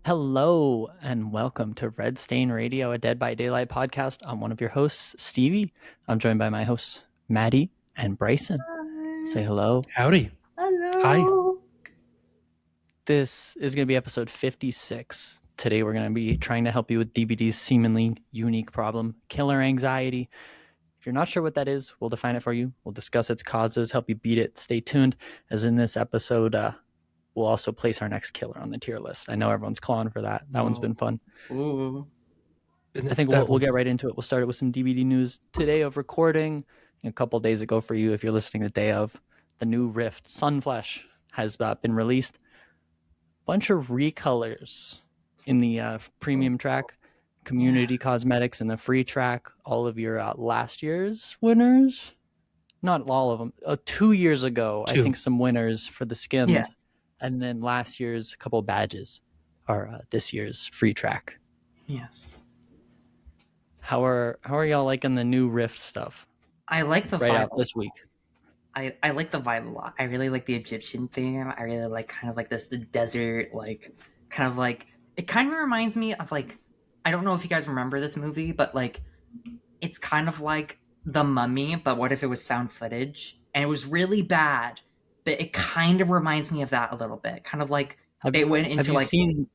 Hello and welcome to Red Stain Radio, a Dead by Daylight podcast. I'm one of your hosts, Stevie. I'm joined by my hosts, Maddie and Bryson. Say hello. Howdy. Hello. Hi. This is going to be episode 56. Today we're going to be trying to help you with DBD's seemingly unique problem, killer anxiety. If you're not sure what that is, we'll define it for you. We'll discuss its causes, help you beat it. Stay tuned, as in this episode, we'll also place our next killer on the tier list. I know everyone's clawing for that. That one's been fun. Ooh. I think we'll get right into it. We'll start it with some DVD news today of recording. A couple days ago for you, if you're listening the day of, the new Rift Sunflesh has been released. Bunch of recolors in the premium track, community cosmetics in the free track. All of your last year's winners, not all of them. 2 years ago, I think some winners for the skins. Yeah. And then last year's couple badges are this year's free track. Yes. How are y'all liking the new Rift stuff? I like the right vibe out this week. I like the vibe a lot. I really like the Egyptian theme. I really like kind of like this desert, like kind of like it kind of reminds me of like I don't know if you guys remember this movie, but like it's kind of like The Mummy, but what if it was found footage? And it was really bad. But it kind of reminds me of that a little bit. Kind of like they went into like seen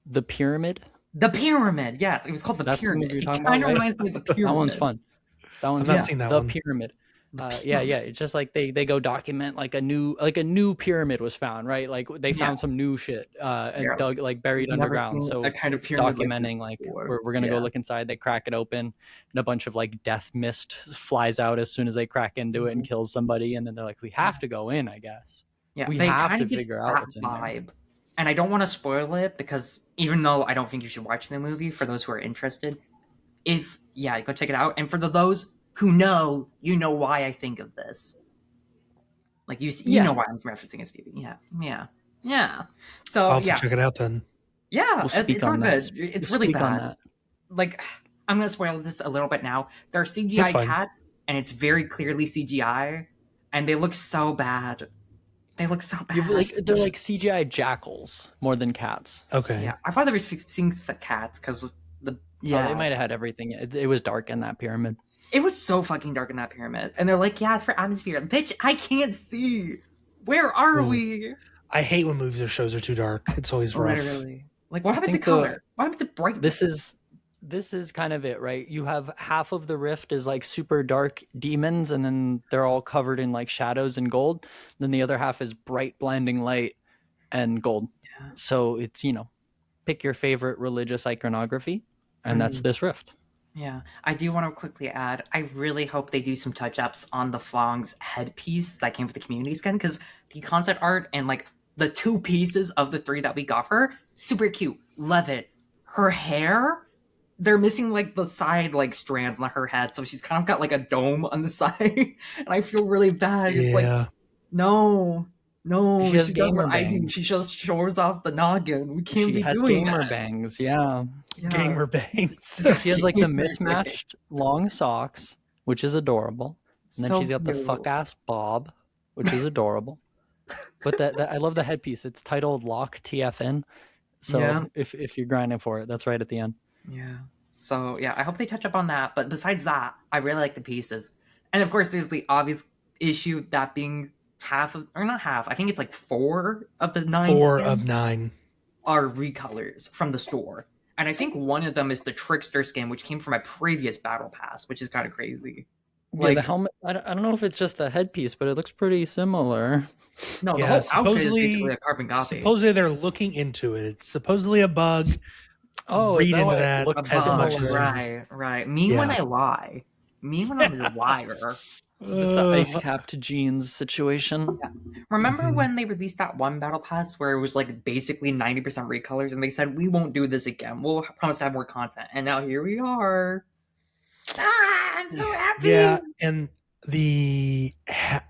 The Pyramid? The Pyramid, yes. It was called The Pyramid. It kind of reminds me of The Pyramid. That one's fun. I've not seen that The one. Pyramid. Yeah. It's just like they go document like a new pyramid was found, right? Like they found some new shit and dug like buried underground. So a kind of pyramid documenting like we're gonna go look inside. They crack it open, and a bunch of like death mist flies out as soon as they crack into it and kills somebody. And then they're like, we have to go in, I guess. Yeah, we they have kind to of gives figure out what's in vibe. there. And I don't want to spoil it because even though I don't think you should watch the movie, for those who are interested, go check it out. And for those who know, you know why I think of this. Like you know why I'm referencing it, Stevie. Yeah. So I'll have to check it out then. Yeah, We'll speak it's on not that. good. It's We'll really speak on bad. that. Like I'm gonna spoil this a little bit now. There are CGI cats, and it's very clearly CGI, and they look so bad. They look so bad. They're like CGI jackals more than cats. Okay. Yeah, I thought they were fixing the cats because they might have had everything. It was dark in that pyramid. It was so fucking dark in that pyramid, and they're like, "Yeah, it's for atmosphere." Bitch, I can't see. Where are we? I hate when movies or shows are too dark. It's always rough. Literally. Like, what happened to color? What happened to brightness? This is kind of it, right? You have half of the rift is like super dark demons, and then they're all covered in like shadows and gold. Then the other half is bright blinding light and gold. Yeah. So it's, pick your favorite religious iconography, and that's this rift. Yeah. I do want to quickly add, I really hope they do some touch-ups on the Flong's headpiece that came with the community skin, because the concept art and like the 2 pieces of the 3 that we got for her, super cute. Love it. Her hair, they're missing like the side like strands on her head, so she's kind of got like a dome on the side, and I feel really bad. Yeah. It's like, no, she has gamer bangs. She just shows off the noggin. We can't be doing that. She has gamer bangs, yeah. Gamer bangs. She has like the mismatched long socks, which is adorable, and then she's got the fuck ass bob, which is adorable. But that I love the headpiece. It's titled Lock TFN. So if you're grinding for it, that's right at the end. Yeah. So I hope they touch up on that. But besides that, I really like the pieces. And of course, there's the obvious issue that being not half. I think it's like 4 of the 9. 4 of 9 are recolors from the store. And I think one of them is the Trickster skin, which came from my previous battle pass, which is kind of crazy. Like the helmet, I don't know if it's just the headpiece, but it looks pretty similar. No, the whole outfit is basically a carbon copy. Supposedly they're looking into it. It's supposedly a bug. Oh, read into that as much as right. Me when I lie. Me when I'm a liar. It's an ice capped jeans situation. Yeah. Remember when they released that one battle pass where it was like basically 90% recolors, and they said we won't do this again. We'll promise to have more content, and now here we are. I'm so happy. Yeah, and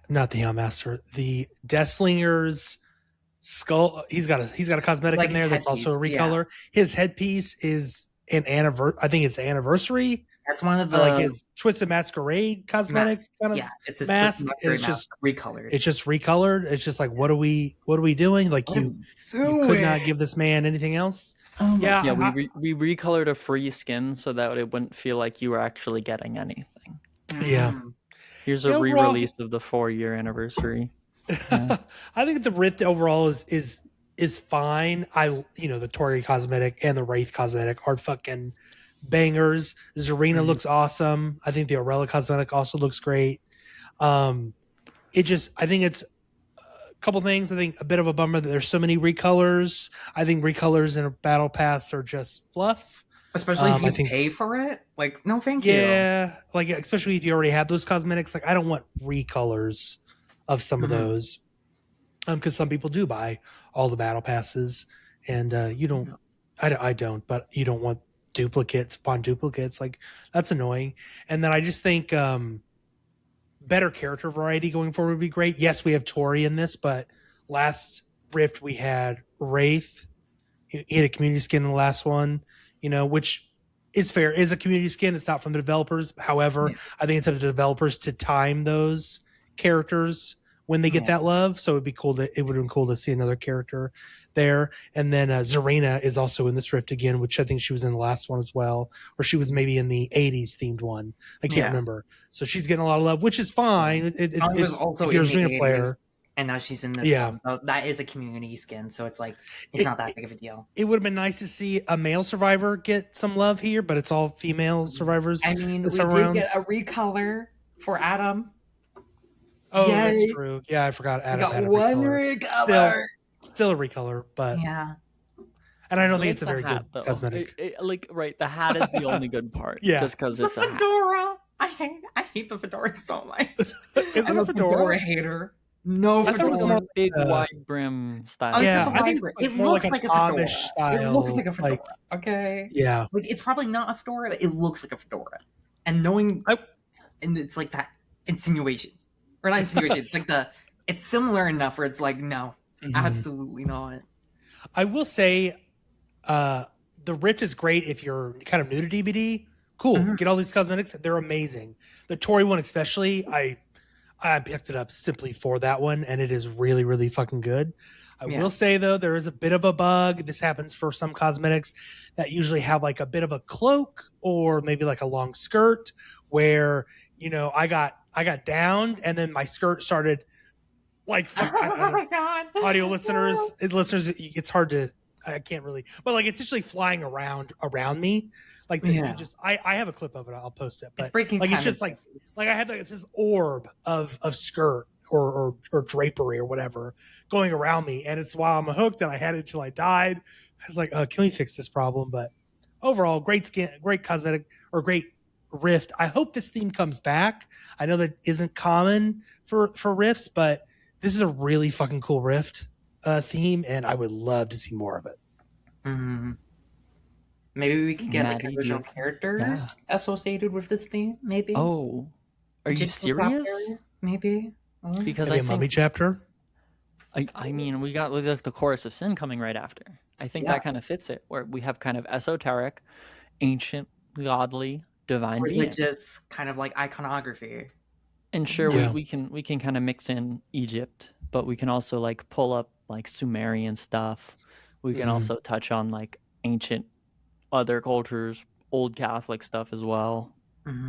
not the Hellmaster, the Deathslinger's skull. He's got a cosmetic like in there that's also a recolor. Yeah. His headpiece is an anniversary. I think it's the anniversary. That's one of the like his Twisted Masquerade cosmetic kind of it's his mask. It's just recolored. It's just recolored. It's just like what are we doing? Like you could not give this man anything else. Oh my Yeah, Yeah, we recolored a free skin so that it wouldn't feel like you were actually getting anything. yeah. Here's a Yeah, overall, re-release of the 4-year anniversary. Yeah. I think the Rift overall is fine. The Tori cosmetic and the Wraith cosmetic are fucking bangers. Zarina looks awesome. I think the Aurela cosmetic also looks great. I think it's a couple things. I think a bit of a bummer that there's so many recolors. I think recolors in a battle pass are just fluff. Especially if you I think, pay for it. Like, no, thank you. yeah, like especially if you already have those cosmetics. Like, I don't want recolors of some of those. Because some people do buy all the battle passes, and you don't. I don't, but you don't want duplicates upon duplicates. Like, that's annoying. And then I just think better character variety going forward would be great. Yes, we have Tori in this, but last Rift we had Wraith. He had a community skin in the last one, which is fair. Is a community skin. It's not from the developers. However, I think it's up to the developers to time those characters when they get that love. So it would have been cool to see another character there. And then Zarina is also in this Rift again, which I think she was in the last one as well, or she was maybe in the 80s themed one. I can't remember. So she's getting a lot of love, which is fine. It's also if you're a in the Zarina 80s, player. and now she's in this one. So that is a community skin, so it's like it's not that big of a deal. It would have been nice to see a male survivor get some love here, but it's all female survivors. I mean, we did get a recolor for Adam. Oh, that's true. Yeah, I forgot Adam had a one recolor. Still a recolor, but yeah. And I don't think it's a very good cosmetic. The hat is the only good part. Yeah, just because it's a fedora. I hate the fedora so much. Is it a fedora hater? No, I thought it was more big wide brim style. Yeah, I think it looks like a fedora. Style, it looks like a fedora. Okay. Yeah. Like it's probably not a fedora, but it looks like a fedora. And knowing, and it's like that insinuation, or not insinuation. It's like it's similar enough where it's like, no, absolutely not. I will say, the Rift is great if you're kind of new to DBD. Cool, get all these cosmetics; they're amazing. The Tori one, especially, I picked it up simply for that one, and it is really, really fucking good. I will say though, there is a bit of a bug. This happens for some cosmetics that usually have like a bit of a cloak or maybe like a long skirt, where I got downed and then my skirt started like. Oh my god! Audio listeners, it's hard to. I can't really, but like it's actually flying around me. Like I have a clip of it. I'll post it. But it's just like I had it's this orb of skirt or drapery or whatever going around me, and it's while I'm hooked, and I had it until I died. I was like, can we fix this problem? But overall, great skin, great cosmetic, or great Rift. I hope this theme comes back. I know that isn't common for Rifts, but this is a really fucking cool Rift theme, and I would love to see more of it. Maybe we could get like original characters associated with this theme. Maybe. Oh, are you serious? Maybe. Because maybe a mummy chapter. I mean, we got the Chorus of Sin coming right after. I think that kind of fits it, where we have kind of esoteric, ancient, godly, divine, religious kind of like iconography. And sure, we can kind of mix in Egypt, but we can also like pull up like Sumerian stuff. We can also touch on like ancient other cultures, old Catholic stuff as well.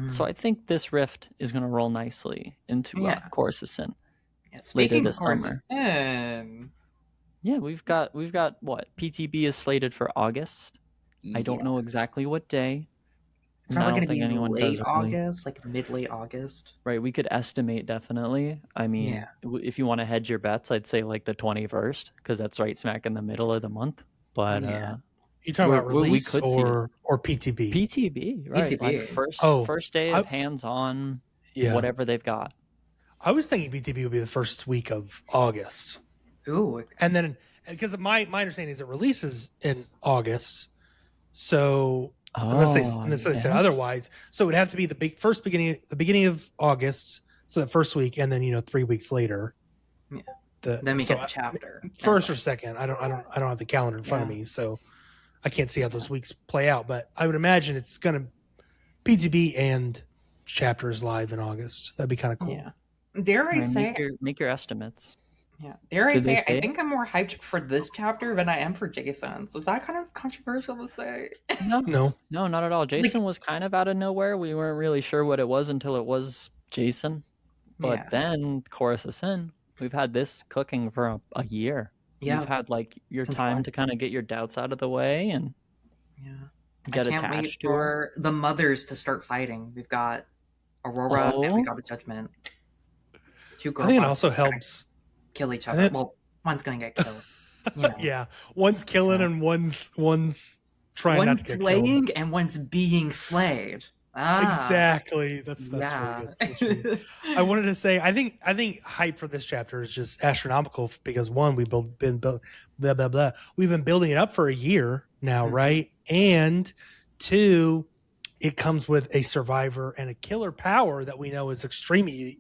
So I think this Rift is going to roll nicely into Chorus of Sin later this summer. Yeah, we've got what PTB is slated for August. I don't know exactly what day. It's probably going to be late August, like mid-late August. Right, we could estimate definitely. I mean, if you want to hedge your bets, I'd say like the 21st, because that's right smack in the middle of the month. But you talking about release or PTB? PTB, right? PTB. Like first day of hands-on, whatever they've got. I was thinking PTB would be the first week of August. Ooh, and then because my understanding is it releases in August, so. Unless they said otherwise, so it would have to be the beginning of August, so that first week, and then 3 weeks later. Yeah. Then we get the chapter. First or second. I don't have the calendar in front of me, so I can't see how those weeks play out. But I would imagine it's gonna PTB and chapters live in August. That'd be kind of cool. Yeah. Dare I say make your estimates. Yeah. Dare I Did they say, I say think I'm more hyped for this chapter than I am for Jason's. Is that kind of controversial to say? it? No, No. no, not at all. Like, Jason was kind of out of nowhere. We weren't really sure what it was until it was Jason. But yeah. then, Chorus of Sin, we've had this cooking for a year. You've Yeah. had like your Since time last. to kind of get your doubts out of the way and Yeah. I get can't wait attached to her. for the mothers to start fighting. We've got Aurora and we Oh, got the Judgment. Two I girl think it boss also gonna helps. kill each I other. think, Well, one's gonna get killed. You know. yeah, one's killing Yeah. and one's trying not to One's get killed. slaying and one's being slayed. Ah, Exactly. That's really yeah. good. That's really good. I wanted to say I think hype for this chapter is just astronomical because one, we've been built blah blah blah. We've been building it up for a year now, Mhm. right? And two, it comes with a survivor and a killer power that we know is extremely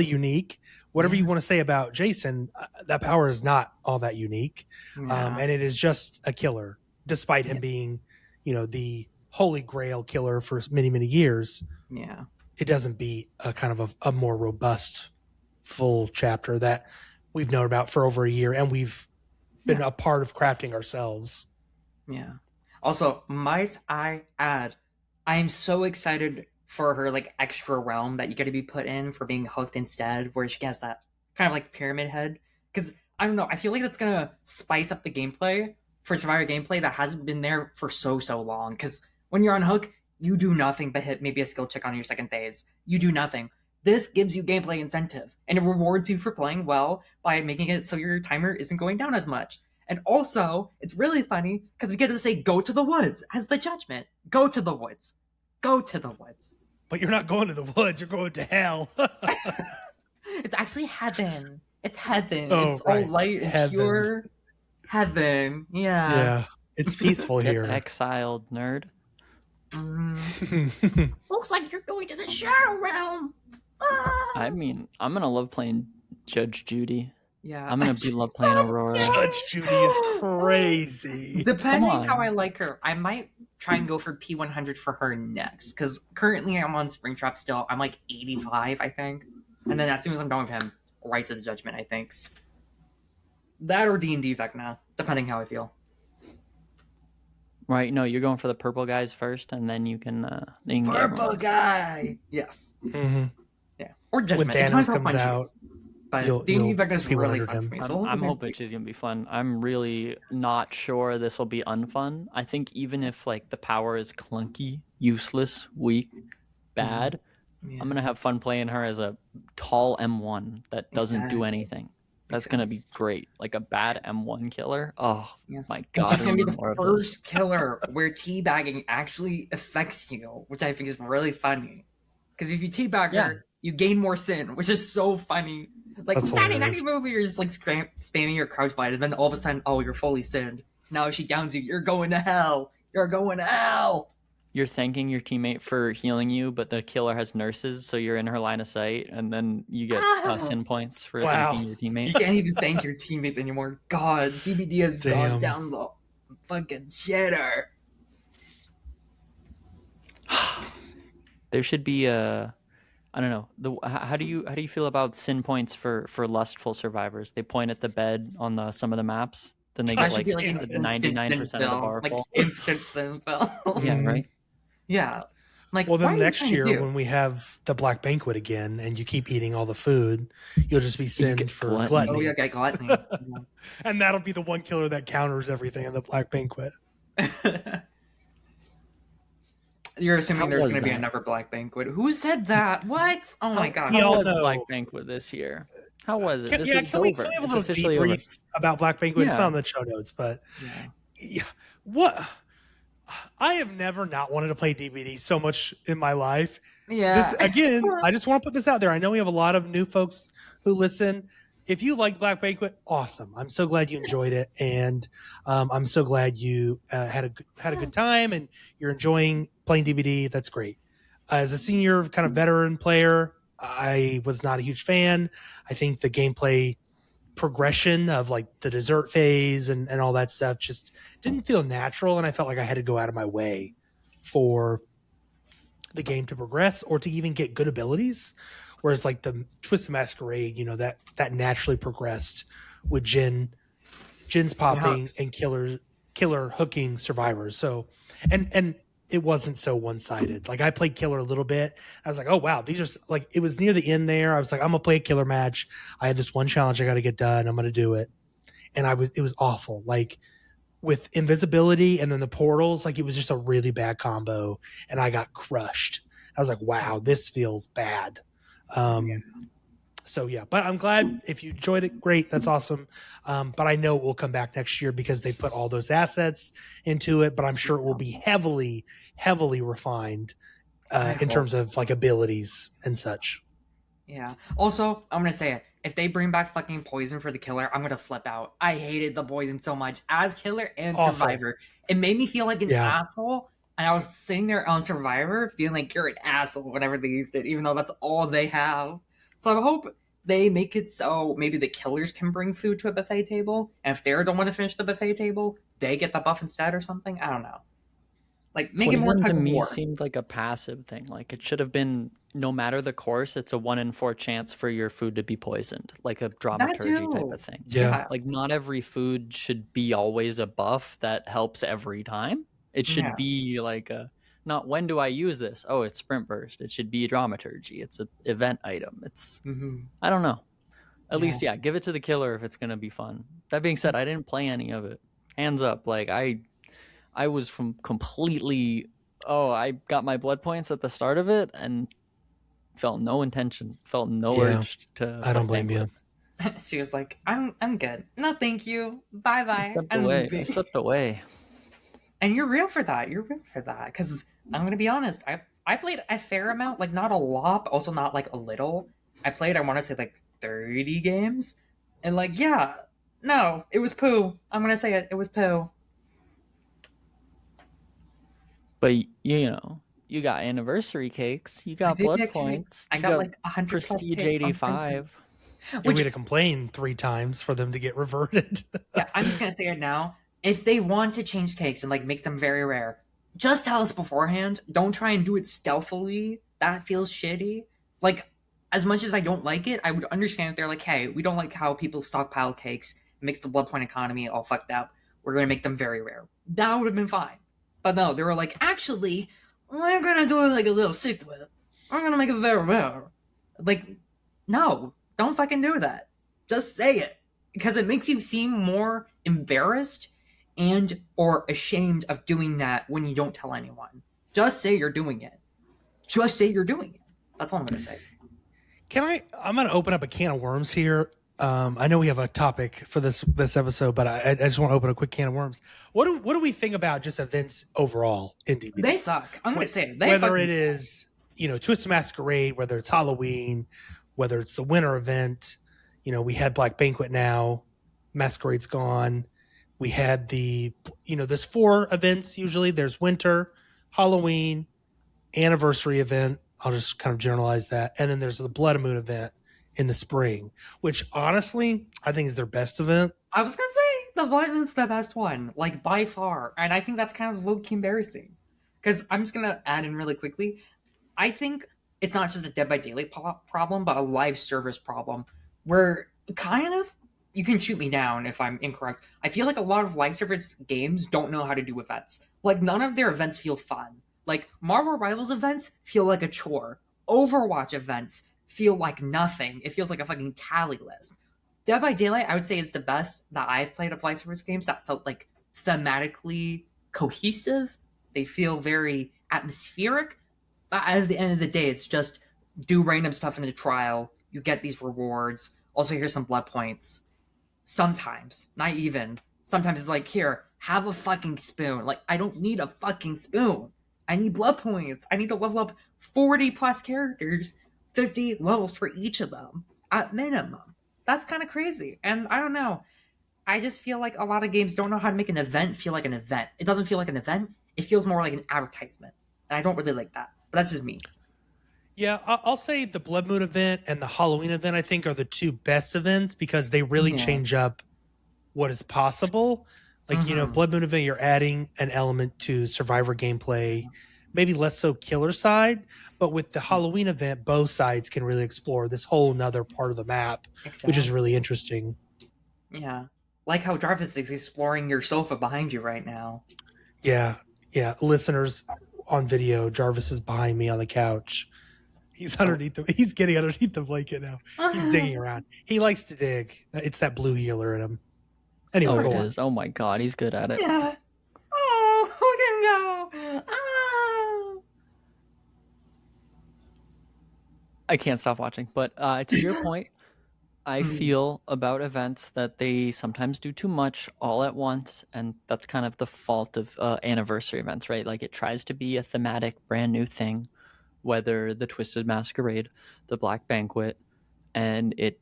unique. Whatever you Yeah. want to say about Jason, that power is not all that unique, Yeah. and it is just a killer, despite him Yeah. being, the holy grail killer for many years. Yeah. It doesn't beat a kind of a more robust full chapter that we've known about for over a year and we've been a part of crafting ourselves. Yeah. Also, might I add, I am so excited for her like extra realm that you get to be put in for being hooked instead, where she gets that kind of like pyramid head. Because I don't know, I feel like that's gonna spice up the gameplay for Survivor gameplay that hasn't been there for so long. Because when you're on hook, you do nothing but hit maybe a skill check on your second phase. You do nothing. This gives you gameplay incentive, and it rewards you for playing well by making it so your timer isn't going down as much. And also, it's really funny because we get to say "go to the woods" as the judgment. Go to the woods. Go to the woods. But you're not going to the woods; you're going to hell. It's actually heaven. It's heaven. Oh, it's right. all light and Heaven. pure. Heaven. Yeah. Yeah, it's peaceful get here. exiled, nerd. Looks like you're going to the shadow realm. Ah! I mean, I'm gonna love playing Judge Judy. Yeah. I'm gonna love playing Aurora. Judge Judy is crazy. Depending Come on. how I like her, I might try and go for P100 for her next. Because currently I'm on Springtrap still. I'm like 85, I think. And then as soon as I'm done with him, right to the Judgment, I think. That or D&D Vecna, depending how I feel. Right? No, you're going for the purple guys first, and then you can. Get Purple everyone else. guy! Yes. Mm-hmm. Yeah. Or When Judgment. It Thanos depends how comes fun she out, is. But you'll D&D Vecna's really P100 fun him. for me. So I'm hoping she's gonna be fun. I'm really not sure this will be unfun. I think even if like the power is clunky, useless, weak, bad, Yeah. I'm gonna have fun playing her as a tall M1 that doesn't do Exactly. anything. That's gonna be great. Like a bad M1 killer. Oh Yes. my And god! she's gonna be I need the more of those. first killer where teabagging actually affects you, which I think is really funny. Because if you teabag Yeah. her, you gain more sin, which is so funny. Like That's 90 hilarious. movie, you're just like spamming your crouch blind, and then all of a sudden, oh, you're fully sinned. Now if she downs you, you're going to hell. You're going to hell. You're thanking your teammate for healing you, but the killer has nurses, so you're in her line of sight, and then you get sin points for Wow. thanking your You teammate. can't even thank your teammates anymore. God, DBD has Damn. gone down the fucking shitter. There should be a, I don't know. How do you feel about sin points for lustful survivors? They point at the bed on some of the maps, then they That get should be like like an 99% instant of the fill, bar like full. instant sin fill. Yeah, right. Yeah. Like, Well, what are then you next trying to year do? when we have the Black Banquet again, and you keep eating all the food, you'll just be sinned get for gluttony. gluttony, Oh, yeah, get gluttony. and that'll be the one killer that counters everything in the Black Banquet. You're assuming How there's was going to be that? another Black Banquet. Who said that? What? Oh my god. We How all was know. Black Banquet this year? How was it? Can, This yeah, is can we over. have a It's little officially over. debrief about Black Banquet? It's Yeah. not on the show notes, but Yeah. yeah, what? I have never not wanted to play DVD so much in my life. Yeah. This again, I just want to put this out there. I know we have a lot of new folks who listen. If you liked Black Banquet, awesome. I'm so glad you enjoyed it, and I'm so glad you had a good time and you're enjoying playing DVD. That's great. As a senior, kind of veteran player, I was not a huge fan. I think the gameplay progression of like the dessert phase and all that stuff just didn't feel natural, and I felt like I had to go out of my way for the game to progress or to even get good abilities, Whereas like the Twisted Masquerade, that naturally progressed with Jin's popping and killer hooking survivors. So and it wasn't so one-sided. Like I played killer a little bit. I was like, oh wow, these are like, it was near the end there. I was like, I'm gonna play a killer match. I have this one challenge I got to get done. I'm gonna do it. And it was awful. Like with invisibility and then the portals, like it was just a really bad combo, and I got crushed. I was like, wow, this feels bad. So yeah, but I'm glad if you enjoyed it. Great, that's awesome. But I know it will come back next year because they put all those assets into it. But I'm sure it will be heavily, heavily refined in terms of like abilities and such. Yeah. Also, I'm gonna say it. If they bring back fucking poison for the killer, I'm gonna flip out. I hated the poison so much as killer and Awful. survivor. It made me feel like an asshole. And I was sitting there on Survivor feeling like you're an asshole whenever they used it, even though that's all they have. So I hope they make it so maybe the killers can bring food to a buffet table. And if they don't want to finish the buffet table, they get the buff instead or something. I don't know. Like, make poison it more type to of me war. seemed like a passive thing. Like it should have been, no matter the course, it's a 1 in 4 chance for your food to be poisoned, like a dramaturgy type of thing. Yeah. Like not every food should be always a buff that helps every time. It should be like not when do I use this? Oh, it's sprint burst. It should be a dramaturgy. It's an event item. It's I don't know. At least give it to the killer if it's gonna be fun. That being said, I didn't play any of it. Hands up, like I was from completely. Oh, I got my blood points at the start of it and felt no urge to. I don't blame you. She was like, "I'm good. No, thank you. Bye bye." I stepped away. And you're real for that. You're real for that. Because I'm gonna be honest, I played a fair amount, like not a lot, but also not like a little. I played, I want to say like 30 games, and like no, it was poo. I'm gonna say it. It was poo. But you got anniversary cakes, you got blood points, I got like 100 prestige 85. We had to complain 3 times for them to get reverted. Yeah, I'm just gonna say it now. If they want to change cakes and like make them very rare, just tell us beforehand. Don't try and do it stealthily. That feels shitty. Like, as much as I don't like it, I would understand if they're like, hey, we don't like how people stockpile cakes. It makes the blood point economy all fucked up. We're gonna make them very rare. That would have been fine. But no, they were like, actually, we're gonna do it like a little secret. We're gonna make it very rare. Like, no, don't fucking do that. Just say it. Because it makes you seem more embarrassed and or ashamed of doing that when you don't tell anyone. Just say you're doing it. Just say you're doing it. That's all I'm gonna say. I'm gonna open up a can of worms here. I know we have a topic for this episode, but I just want to open a quick can of worms. What do we think about just events overall in DBD? They suck. I'm going to say it. Whether it is, Twisted Masquerade, whether it's Halloween, whether it's the winter event, we had Black Banquet now, Masquerade's gone. We had there's 4 events usually. There's winter, Halloween, anniversary event. I'll just kind of generalize that. And then there's the Blood Moon event in the spring, which honestly I think is their best event. I was gonna say the Blood Moon's the best one, like by far, and I think that's kind of low-key embarrassing. Because I'm just gonna add in really quickly. I think it's not just a Dead by Daylight problem, but a live service problem, where kind of you can shoot me down if I'm incorrect. I feel like a lot of live service games don't know how to do events. Like none of their events feel fun. Like Marvel Rivals events feel like a chore. Overwatch events feel like nothing. It feels like a fucking tally list. Dead by Daylight, I would say, is the best that I've played of live service games that felt like thematically cohesive. They feel very atmospheric. But at the end of the day, it's just do random stuff in a trial. You get these rewards. Also, here's some blood points. Sometimes, not even. Sometimes it's like, here, have a fucking spoon. Like, I don't need a fucking spoon. I need blood points. I need to level up 40 plus characters. 50 levels for each of them at minimum. That's kind of crazy. And I don't know. I just feel like a lot of games don't know how to make an event feel like an event. It doesn't feel like an event. It feels more like an advertisement. And I don't really like that. But that's just me. Yeah, I'll say the Blood Moon event and the Halloween event, I think, are the 2 best events because they really change up what is possible. Like, Blood Moon event, you're adding an element to Survivor gameplay. maybe less so killer side, but with the Halloween event, both sides can really explore this whole nother part of the map, which is really interesting. Yeah. Like how Jarvis is exploring your sofa behind you right now. Yeah. Listeners on video, Jarvis is behind me on the couch. He's underneath he's getting underneath the blanket now. He's digging around. He likes to dig. It's that blue healer in him. Anyway, it is. Oh my god, he's good at it. Yeah. Oh, look at him go. Ah. I can't stop watching. But to your point, I feel about events that they sometimes do too much all at once, and that's kind of the fault of anniversary events, right? Like it tries to be a thematic, brand new thing, whether the Twisted Masquerade, the Black Banquet, and it,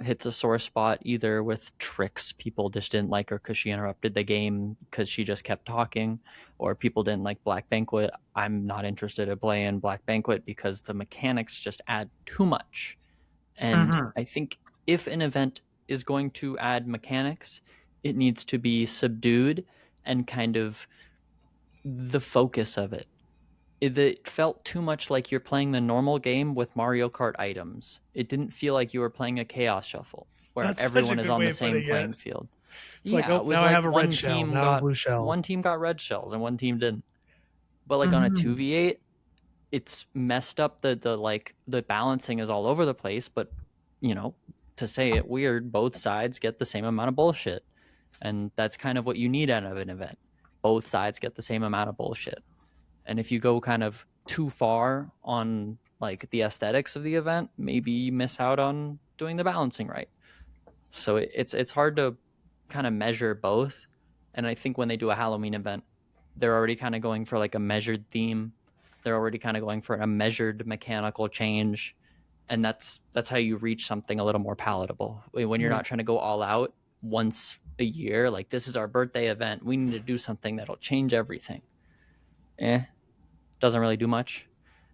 hits a sore spot either with Tricks. People just didn't like her because she interrupted the game because she just kept talking, or people didn't like Black Banquet. I'm not interested in playing Black Banquet because the mechanics just add too much. And I think if an event is going to add mechanics, it needs to be subdued and kind of the focus of it. It felt too much like you're playing the normal game with Mario Kart items. It didn't feel like you were playing a Chaos Shuffle where everyone is on the same playing field. It's like, oh, now I have a red shell, now a blue shell. One team got red shells and one team didn't. But like on a 2v8, it's messed up. The balancing is all over the place. But to say it weird, both sides get the same amount of bullshit, and that's kind of what you need out of an event. Both sides get the same amount of bullshit. And if you go kind of too far on like the aesthetics of the event, maybe you miss out on doing the balancing right. So it's hard to kind of measure both. And I think when they do a Halloween event, they're already kind of going for like a measured theme. They're already kind of going for a measured mechanical change. And that's how you reach something a little more palatable. When you're not trying to go all out once a year, like this is our birthday event, we need to do something that'll change everything. Doesn't really do much.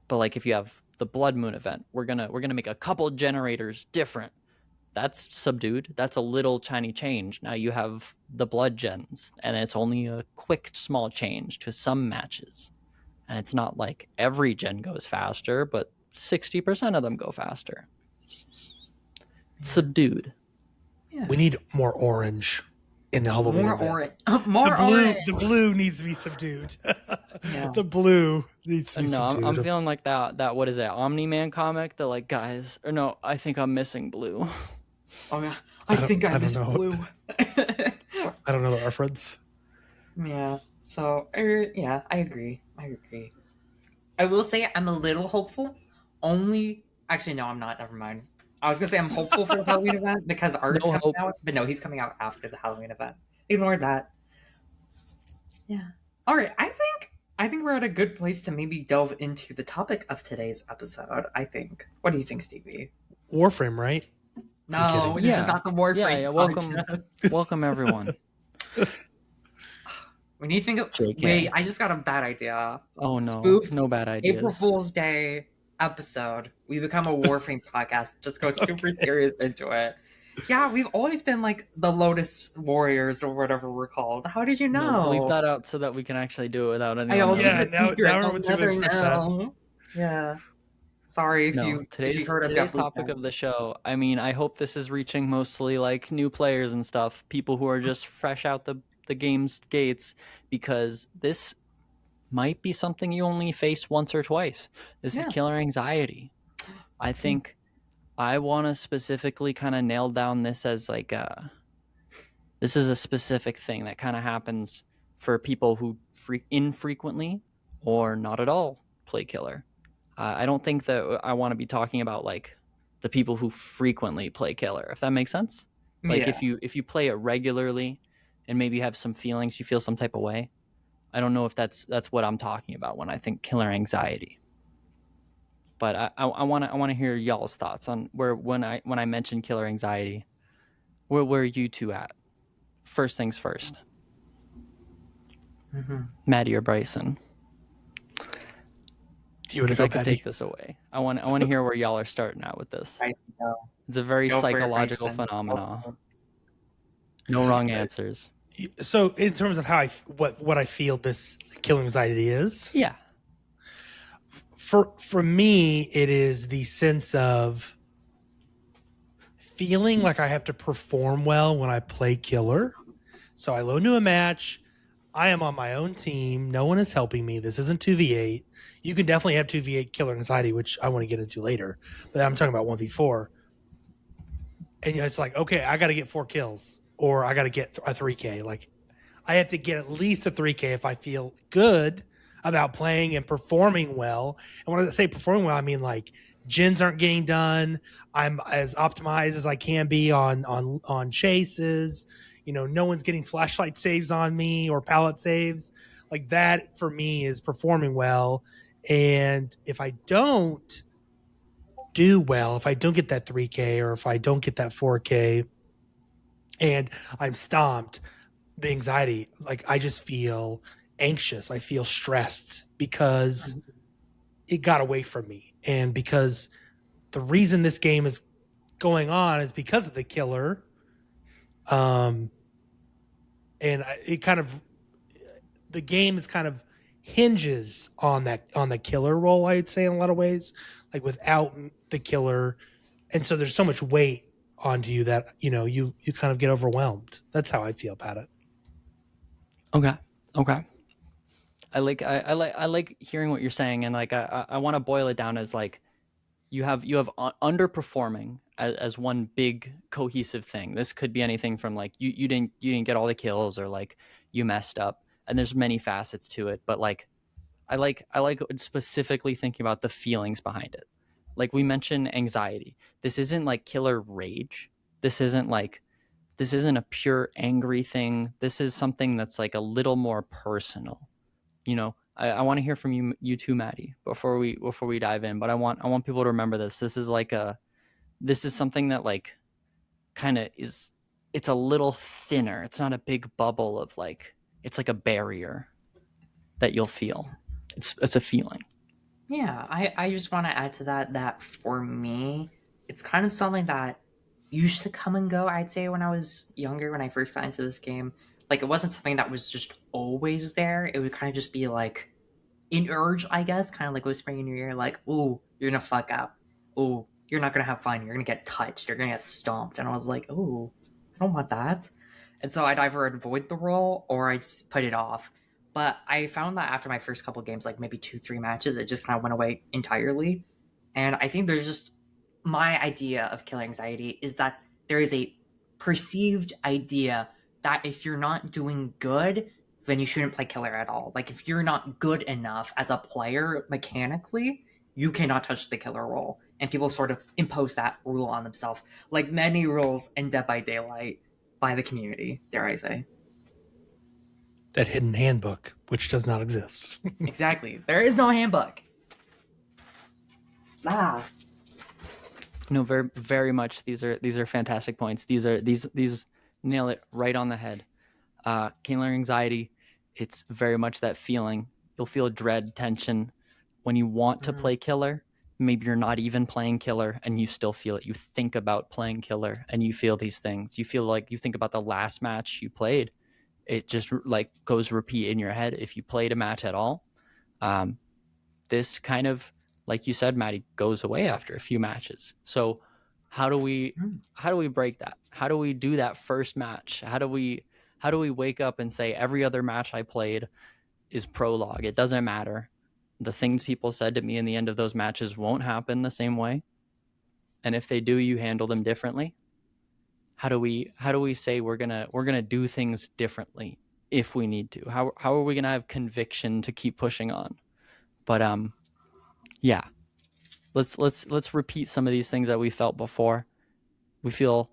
But like if you have the Blood Moon event, we're gonna make a couple generators different. That's subdued. That's a little tiny change. Now you have the blood gens, and it's only a quick small change to some matches. And it's not like every gen goes faster, but 60% of them go faster. It's subdued. Yeah. We need more orange in the Halloween more event. Orange. More orange. The blue needs to be subdued. Yeah. The blue needs to be subdued. I'm feeling like that. What is that? Omni-Man comic? They're like, guys, or no, I think I'm missing blue. Oh yeah, I think I miss blue. I don't know the reference. Yeah. So yeah, I agree. I will say I'm a little hopeful. Actually, no, I'm not. Never mind. I was gonna say I'm hopeful for the Halloween event because Art's coming out, but no, he's coming out after the Halloween event. Ignore that. Yeah. All right. I think we're at a good place to maybe delve into the topic of today's episode. I think. What do you think, Stevie? Warframe, right? No, this is not the Warframe. Yeah. Welcome everyone. We need to think of. Wait, I just got a bad idea. Oh no, Spoof no bad ideas. April Fool's Day episode. We become a Warframe podcast. Just go super serious into it. Yeah, we've always been like the Lotus Warriors or whatever we're called. How did you know? No, bleep that out so that we can actually do it without anyone. Now everyone's going to expect that. Yeah. Sorry if you heard us. Today's topic of the show. I mean, I hope this is reaching mostly like new players and stuff, people who are just fresh out the game's gates, because this might be something you only face once or twice. This is killer anxiety. I think I want to specifically kind of nail down this as like this is a specific thing that kind of happens for people who infrequently or not at all play killer. I don't think that I want to be talking about like the people who frequently play killer, if that makes sense. Like if you play it regularly and maybe have some feelings, you feel some type of way. I don't know if that's what I'm talking about when I think killer anxiety. But I want to hear y'all's thoughts on when I mention killer anxiety, where are you two at? First things first. Maddie or Bryson? Do you want to go, I can take this away. I want to hear where y'all are starting out with this. It's a very psychological phenomenon. No wrong answers. So, in terms of how what I feel this killer anxiety is, for me, it is the sense of feeling like I have to perform well when I play killer. So I load into a match. I am on my own team. No one is helping me. This isn't 2v8. You can definitely have 2v8 killer anxiety, which I want to get into later. But I'm talking about 1v4. And it's like, okay, I got to get 4 kills or I got to get a 3K. Like, I have to get at least a 3K if I feel good about playing and performing well. And when I say performing well, I mean like gens aren't getting done. I'm as optimized as I can be on chases. You know, no one's getting flashlight saves on me or pallet saves. Like that for me is performing well. And if I don't do well, if I don't get that 3K or if I don't get that 4K and I'm stomped, the anxiety, like I just feel anxious. I feel stressed because it got away from me. And because the reason this game is going on is because of the killer. And it kind of, the game is kind of hinges on the killer role, I'd say in a lot of ways, like without the killer. And so there's so much weight onto you that, you know, you kind of get overwhelmed. That's how I feel about it. Okay. I like hearing what you're saying, and like I want to boil it down as like you have underperforming as one big cohesive thing. This could be anything from like you didn't get all the kills, or like you messed up, and there's many facets to it. But like I like specifically thinking about the feelings behind it. Like we mentioned anxiety. This isn't like killer rage. This isn't a pure angry thing. This is something that's like a little more personal. You know, I want to hear from you too, Maddie, before we dive in. But I want people to remember this. This is something that like kind of is, it's a little thinner. It's not a big bubble of like, it's like a barrier that you'll feel. It's a feeling. Yeah, I just want to add to that for me, it's kind of something that used to come and go, I'd say, when I was younger, when I first got into this game. Like, it wasn't something that was just always there. It would kind of just be like an urge, I guess, kind of like with Spring and New Year, like, ooh, you're gonna fuck up. Ooh, you're not gonna have fun. You're gonna get touched. You're gonna get stomped. And I was like, ooh, I don't want that. And so I'd either avoid the role or I'd just put it off. But I found that after my first couple games, like maybe 2, 3 matches, it just kind of went away entirely. And I think there's just my idea of killer anxiety is that there is a perceived idea that if you're not doing good, then you shouldn't play killer at all. Like if you're not good enough as a player mechanically, you cannot touch the killer role. And people sort of impose that rule on themselves, like many rules in Dead by Daylight by the community, dare I say. That hidden handbook, which does not exist. Exactly. There is no handbook. Ah. No, very very much. These are fantastic points. These nail it right on the head. Killer anxiety, it's very much that feeling. You'll feel dread, tension when you want to play killer. Maybe you're not even playing killer and you still feel it. You think about playing killer and you feel these things. You feel like you think about the last match you played. It just like goes repeat in your head if you played a match at all. This kind of, like you said, Maddie, goes away after a few matches. So how do we break that? How do we do that first match? How do we wake up and say every other match I played is prologue? It doesn't matter. The things people said to me in the end of those matches won't happen the same way. And if they do, you handle them differently. How do we say we're gonna do things differently if we need to? How are we gonna have conviction to keep pushing on? But yeah, let's repeat some of these things that we felt before. We feel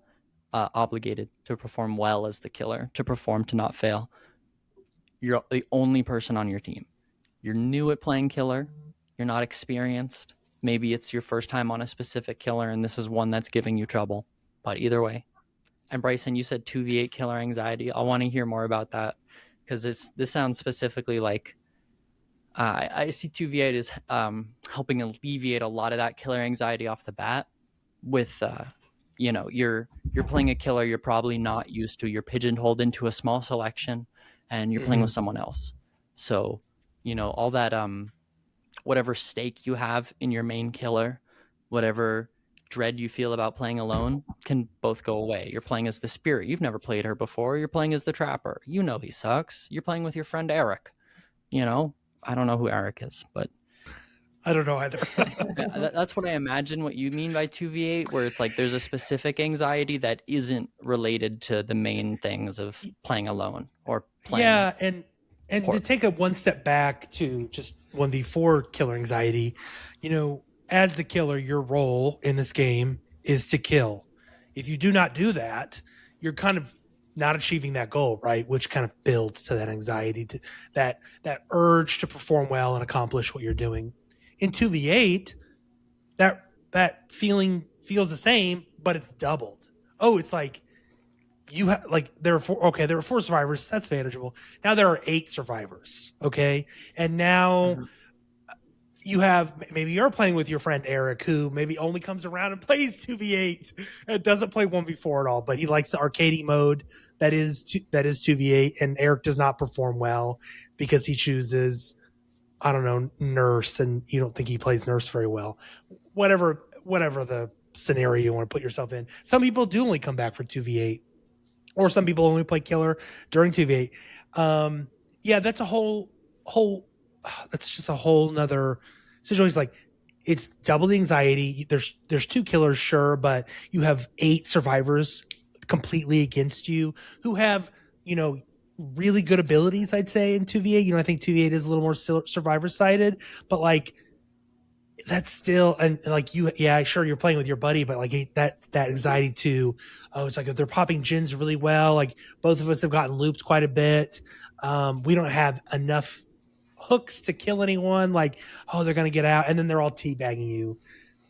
obligated to perform well as the killer, to perform to not fail. You're the only person on your team. You're new at playing killer. You're not experienced. Maybe it's your first time on a specific killer and this is one that's giving you trouble. But either way. And Bryson, you said 2v8 killer anxiety. I want to hear more about that because this sounds specifically like I see 2v8 as helping alleviate a lot of that killer anxiety off the bat. With you're playing a killer you're probably not used to. You're pigeonholed into a small selection, and you're playing with someone else. So all whatever stake you have in your main killer, whatever dread you feel about playing alone can both go away. You're playing as the spirit. You've never played her before. You're playing as the trapper. You know he sucks. You're playing with your friend Eric. I don't know who Eric is, but I don't know either. that's what I imagine what you mean by 2v8, where it's like there's a specific anxiety that isn't related to the main things of playing alone or playing. Yeah, and to take a one step back to just 1v4 killer anxiety, as the killer, your role in this game is to kill. If you do not do that, you're kind of not achieving that goal, right? Which kind of builds to that anxiety, to that urge to perform well and accomplish what you're doing. In 2v8, that feeling feels the same, but it's doubled. Oh, it's like you have there are four survivors. That's manageable. Now there are 8 survivors. Okay, and now you have maybe you're playing with your friend Eric, who maybe only comes around and plays 2v8 and doesn't play 1v4 at all, but he likes the arcadey mode that is 2v8, and Eric does not perform well because he chooses, I don't know, nurse, and you don't think he plays nurse very well. Whatever the scenario you want to put yourself in. Some people do only come back for 2v8, or some people only play killer during 2v8. That's that's just a whole nother situation. Like, it's double the anxiety. There's 2 killers, sure, but you have 8 survivors completely against you who have, really good abilities, I'd say, in 2v8. I think 2v8 is a little more survivor sided, but like, that's still, and like sure, you're playing with your buddy, but like that anxiety too. Oh, it's like if they're popping gins really well, like both of us have gotten looped quite a bit. We don't have enough hooks to kill anyone. Like, oh, they're gonna get out, and then they're all teabagging you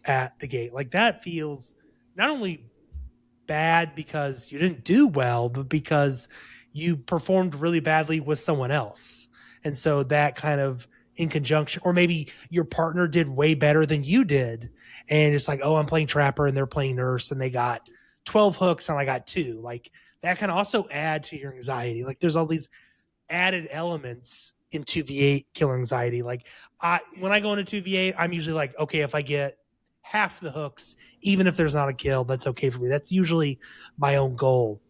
at the gate. Like, that feels not only bad because you didn't do well, but because you performed really badly with someone else. And so that kind of in conjunction, or maybe your partner did way better than you did, and it's like, oh, I'm playing trapper and they're playing nurse and they got 12 hooks and I got 2. Like, that can also add to your anxiety. Like, there's all these added elements in 2v8 killer anxiety. Like, when I go into 2v8, I'm usually like, okay, if I get half the hooks, even if there's not a kill, that's okay for me. That's usually my own goal.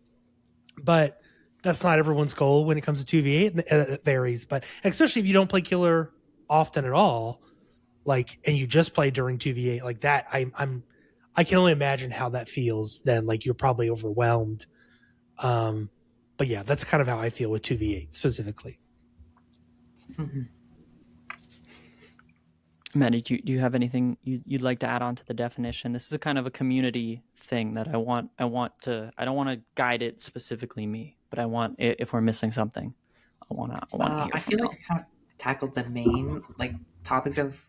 But that's not everyone's goal when it comes to 2v8. It varies, but especially if you don't play killer often at all, like, and you just play during 2v8 like that, I can only imagine how that feels then. Like, you're probably overwhelmed. But yeah, that's kind of how I feel with 2v8 specifically. Mm-hmm. Maddie, do you have anything you'd like to add on to the definition? This is a kind of a community thing that I don't want to guide it specifically me, but I want, if we're missing something, I want to hear. I feel like I kind of tackled the main topics of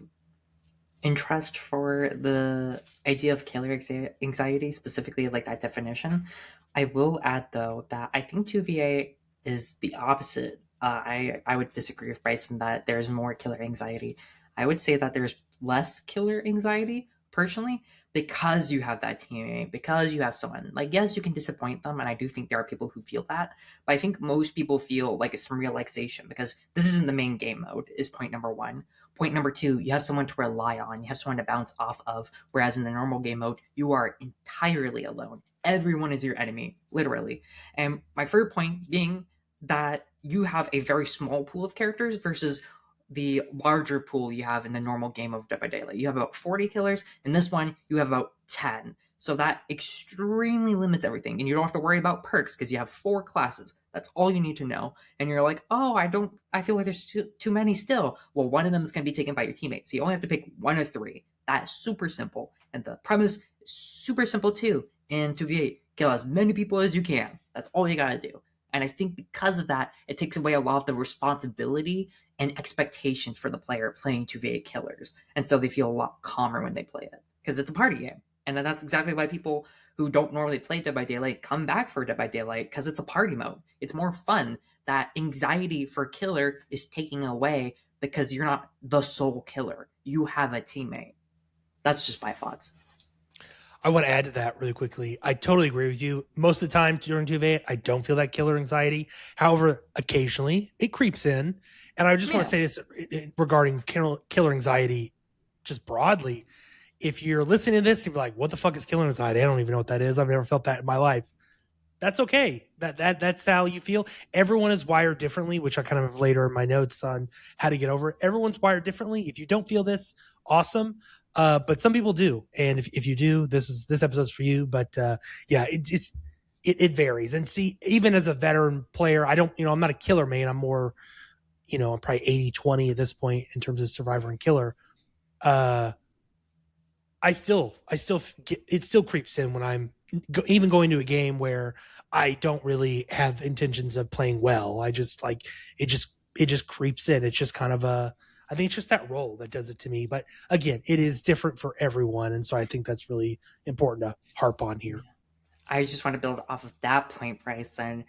interest for the idea of killer anxiety, specifically like that definition. I will add though that I think 2v8 is the opposite. I would disagree with Bryson that there's more killer anxiety. I would say that there's less killer anxiety personally, because you have that teammate, because you have someone, like, yes, you can disappoint them, and I do think there are people who feel that, but I think most people feel like it's some relaxation because this isn't the main game mode, is point number 1. Point number 2, you have someone to rely on, you have someone to bounce off of, whereas in the normal game mode, you are entirely alone. Everyone is your enemy, literally. And my third point being that you have a very small pool of characters versus the larger pool you have in the normal game of Dead by Daylight. You have about 40 killers. In this one, you have about 10. So that extremely limits everything. And you don't have to worry about perks because you have 4 classes. That's all you need to know. And you're like, oh, I feel like there's too many still. Well, one of them is going to be taken by your teammate. So you only have to pick 1 of 3. That is super simple. And the premise is super simple too. In 2v8, kill as many people as you can. That's all you got to do. And I think because of that, it takes away a lot of the responsibility and expectations for the player playing 2v8 killers. And so they feel a lot calmer when they play it because it's a party game. And that's exactly why people who don't normally play Dead by Daylight come back for Dead by Daylight, because it's a party mode. It's more fun. That anxiety for killer is taking away because you're not the sole killer. You have a teammate. That's just my thoughts. I want to add to that really quickly. I totally agree with you. Most of the time during 2v8, I don't feel that killer anxiety. However, occasionally it creeps in. And I just want to say this regarding killer anxiety, just broadly. If you're listening to this, you're like, "What the fuck is killer anxiety? I don't even know what that is. I've never felt that in my life." That's okay. That's how you feel. Everyone is wired differently, which I kind of have later in my notes on how to get over it. Everyone's wired differently. If you don't feel this, awesome. But some people do, and if you do, this episode's for you. But yeah, it varies. And see, even as a veteran player, I don't, I'm not a killer main. I'm more, I'm probably 80-20 at this point in terms of survivor and killer. I still it still creeps in when I'm even going to a game where I don't really have intentions of playing well. I just it just creeps in. It's just kind of I think it's just that role that does it to me. But again, it is different for everyone. And so I think that's really important to harp on here. I just want to build off of that point, Bryson.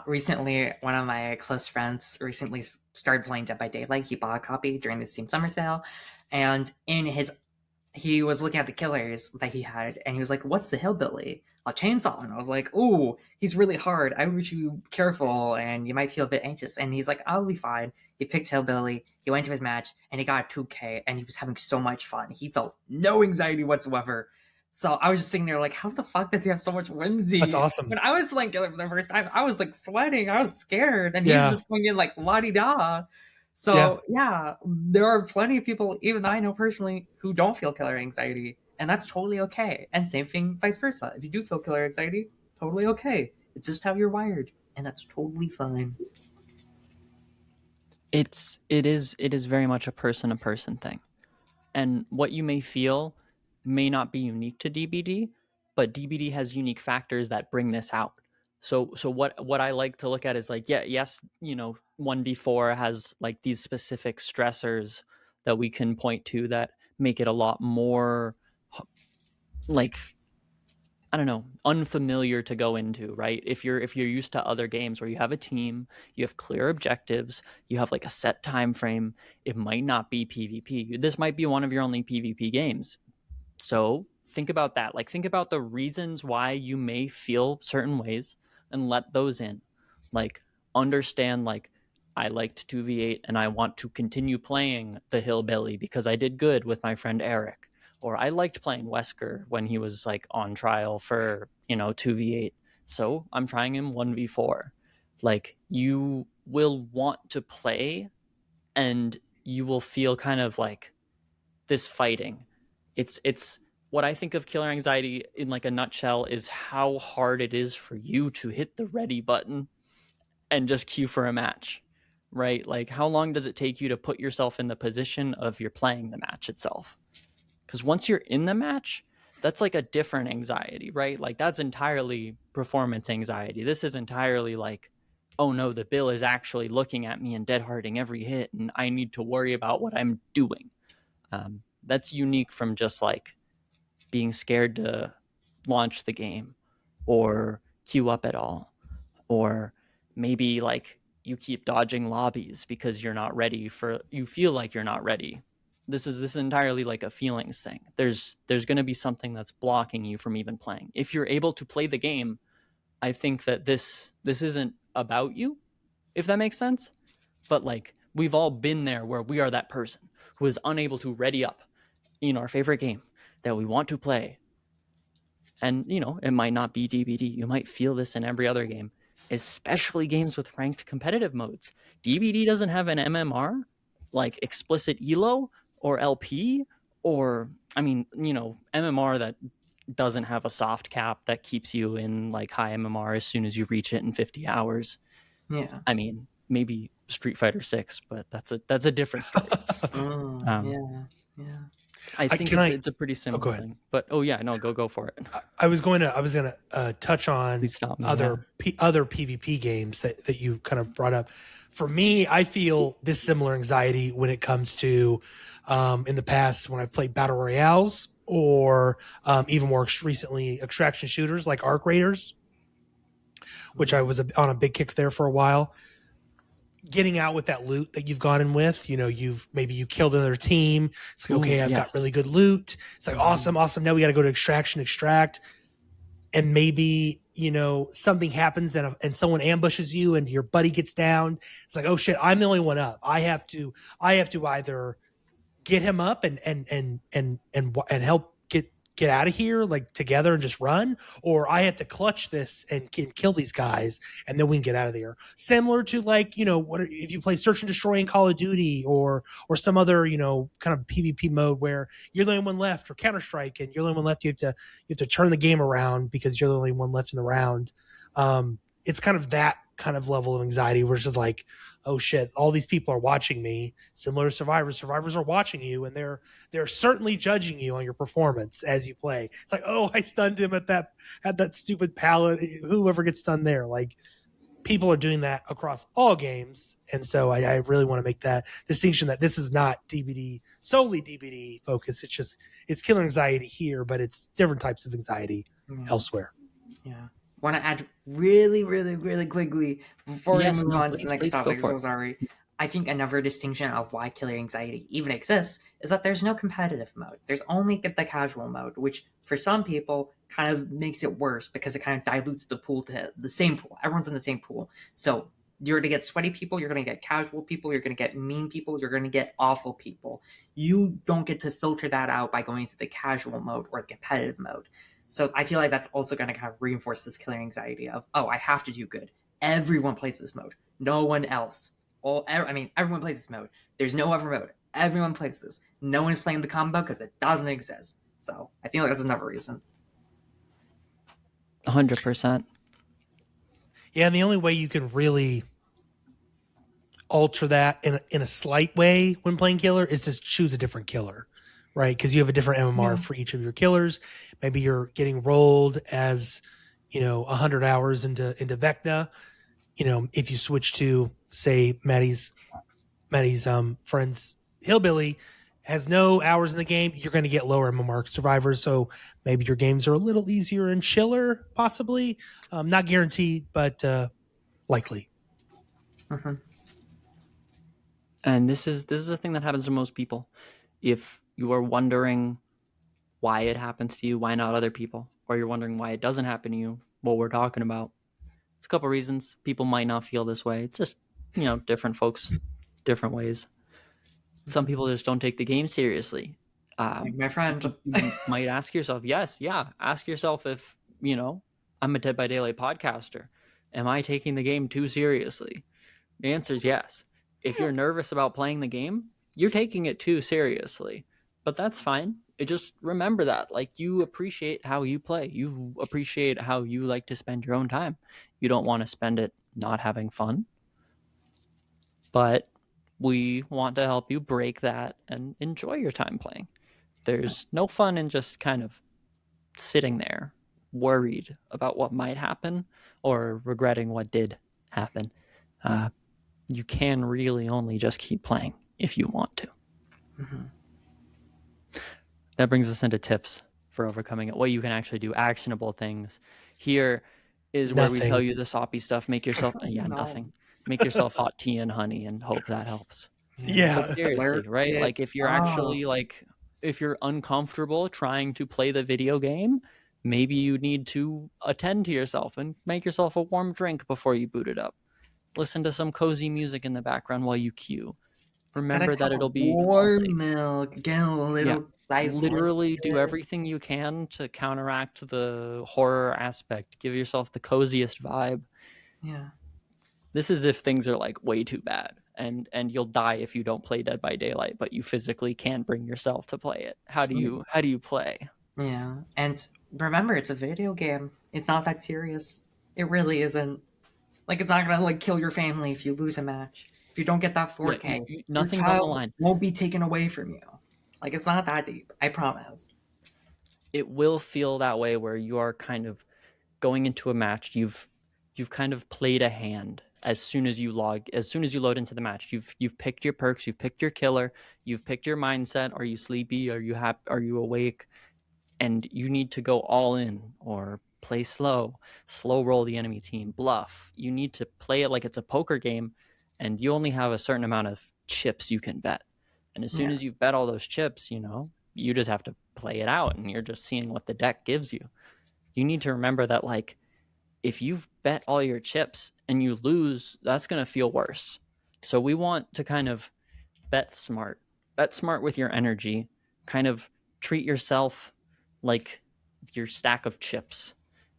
Recently, one of my close friends recently started playing Dead by Daylight. He bought a copy during the Steam Summer Sale. And he was looking at the killers that he had, and he was like, "What's the hillbilly?" A chainsaw. And I was like, "Ooh, he's really hard. I wish you careful, and you might feel a bit anxious." And he's like, "I'll be fine." He picked hillbilly. He went to his match, and he got a 2K, and he was having so much fun. He felt no anxiety whatsoever. So I was just sitting there like, how the fuck does he have so much whimsy? That's awesome. When I was playing killer for the first time, I was like sweating. I was scared, and he's just going in like la-di-da. So yeah, there are plenty of people, even I know personally, who don't feel killer anxiety, and that's totally okay. And same thing, vice versa. If you do feel killer anxiety, totally okay. It's just how you're wired, and that's totally fine. It is very much a person-to-person thing, and what you may feel may not be unique to DBD, but DBD has unique factors that bring this out. So what I like to look at is like, yes, 1v4 has like these specific stressors that we can point to that make it a lot more like, I don't know, unfamiliar to go into, right? If you're used to other games where you have a team, you have clear objectives, you have like a set time frame, it might not be PvP. This might be one of your only PvP games. So think about that. Like, think about the reasons why you may feel certain ways and let those in. Like, understand, like, I liked 2v8 and I want to continue playing the hillbilly because I did good with my friend Eric. Or I liked playing Wesker when he was like on trial for, 2v8. So I'm trying him 1v4. Like, you will want to play and you will feel kind of like this fighting. It's what I think of killer anxiety in like a nutshell is how hard it is for you to hit the ready button and just queue for a match, right? Like, how long does it take you to put yourself in the position of you're playing the match itself? Because once you're in the match, that's like a different anxiety, right? Like, that's entirely performance anxiety. This is entirely like, oh no, the bill is actually looking at me and deadhearting every hit, and I need to worry about what I'm doing. That's unique from just like being scared to launch the game or queue up at all, or maybe like you keep dodging lobbies because you feel like you're not ready. This is entirely like a feelings thing. There's going to be something that's blocking you from even playing. If you're able to play the game, I think that this isn't about you, if that makes sense. But like, we've all been there where we are that person who is unable to ready up our favorite game that we want to play. And, it might not be DBD. You might feel this in every other game, especially games with ranked competitive modes. DBD doesn't have an MMR, like explicit ELO or LP, or, MMR that doesn't have a soft cap that keeps you in like high MMR as soon as you reach it in 50 hours. Yeah. I mean, maybe Street Fighter 6, but that's a different story. Yeah. I think it's a pretty simple thing. But go for it. I was going to touch on other PvP games that you kind of brought up. For me, I feel this similar anxiety when it comes to in the past when I've played battle royales or even more recently extraction shooters like Arc Raiders, which I was on a big kick there for a while. Getting out with that loot that you've gone in with, you killed another team. It's like, okay, I've got really good loot. It's like, awesome. Now we got to go to extract. and maybe something happens and someone ambushes you and your buddy gets down. It's like, oh shit, I'm the only one up. I have to either get him up and help get out of here like together and just run, or I have to clutch this and kill these guys and then we can get out of there. Similar to like if you play Search and Destroy in Call of Duty or some other kind of PvP mode where you're the only one left, or Counter-Strike and you're the only one left, you have to turn the game around because you're the only one left in the round. It's kind of that kind of level of anxiety where it's just like, oh shit, all these people are watching me. Similar to Survivors are watching you, and they're certainly judging you on your performance as you play. It's like, oh, I stunned him at that stupid pallet. Whoever gets stunned there, like people are doing that across all games, and so I really want to make that distinction that this is not solely DBD focus. It's killer anxiety here, but it's different types of anxiety elsewhere. Yeah. Want to add really, really, really quickly before we move on to the next topic. So sorry. I think another distinction of why killer anxiety even exists is that there's no competitive mode. There's only the casual mode, which for some people kind of makes it worse because it kind of dilutes the pool to the same pool. Everyone's in the same pool. So you're going to get sweaty people, you're going to get casual people, you're going to get mean people, you're going to get awful people. You don't get to filter that out by going to the casual mode or the competitive mode. So I feel like that's also going to kind of reinforce this killer anxiety of, oh, I have to do good. Everyone plays this mode. No one else. Everyone plays this mode. There's no other mode. Everyone plays this. No one's playing the combo because it doesn't exist. So I feel like that's another reason. 100%. Yeah, and the only way you can really alter that in a slight way when playing killer is to choose a different killer. Right, because you have a different MMR for each of your killers. Maybe you're getting rolled as 100 hours into Vecna. If you switch to, say, Maddie's friend's Hillbilly has no hours in the game, you're going to get lower MMR survivors. So maybe your games are a little easier and chiller, possibly. Not guaranteed, but likely. Mm-hmm. And this is the thing that happens to most people. If you are wondering why it happens to you, why not other people, or you're wondering why it doesn't happen to you, what we're talking about, it's a couple reasons. People might not feel this way. It's just, different folks, different ways. Some people just don't take the game seriously. Like my friend. You might ask yourself, ask yourself if, I'm a Dead by Daylight podcaster. Am I taking the game too seriously? The answer is yes. If you're nervous about playing the game, you're taking it too seriously. But that's fine. Just remember that. Like, you appreciate how you play. You appreciate how you like to spend your own time. You don't want to spend it not having fun. But we want to help you break that and enjoy your time playing. There's no fun in just kind of sitting there worried about what might happen or regretting what did happen. You can really only just keep playing if you want to. Mm-hmm. That brings us into tips for overcoming it. What you can actually do, actionable things. Here is where we tell you the soppy stuff. Make yourself, nothing. Make yourself hot tea and honey and hope that helps. Yeah. But seriously, right? Like, if you're actually if you're uncomfortable trying to play the video game, maybe you need to attend to yourself and make yourself a warm drink before you boot it up. Listen to some cozy music in the background while you queue. Remember that it'll be warm milk. Get a little. Literally do everything you can to counteract the horror aspect. Give yourself the coziest vibe. Yeah. This is if things are like way too bad and you'll die if you don't play Dead by Daylight, but you physically can't bring yourself to play it. How do you play? Yeah. And remember, it's a video game. It's not that serious. It really isn't. Like, it's not gonna kill your family if you lose a match. If you don't get that 4K, nothing's on the line. Won't be taken away from you. Like, it's not that deep. I promise. It will feel that way where you are kind of going into a match. You've kind of played a hand as soon as you load into the match. You've picked your perks. You've picked your killer. You've picked your mindset. Are you sleepy? Are you awake? And you need to go all in or play slow roll the enemy team, bluff. You need to play it like it's a poker game, and you only have a certain amount of chips you can bet. And as soon as you've bet all those chips, you just have to play it out, and you're just seeing what the deck gives you. you need to remember that, like, if you've bet all your chips and you lose, that's going to feel worse. So we want to kind of bet smart. Bet smart with your energy. Kind of treat yourself like your stack of chips.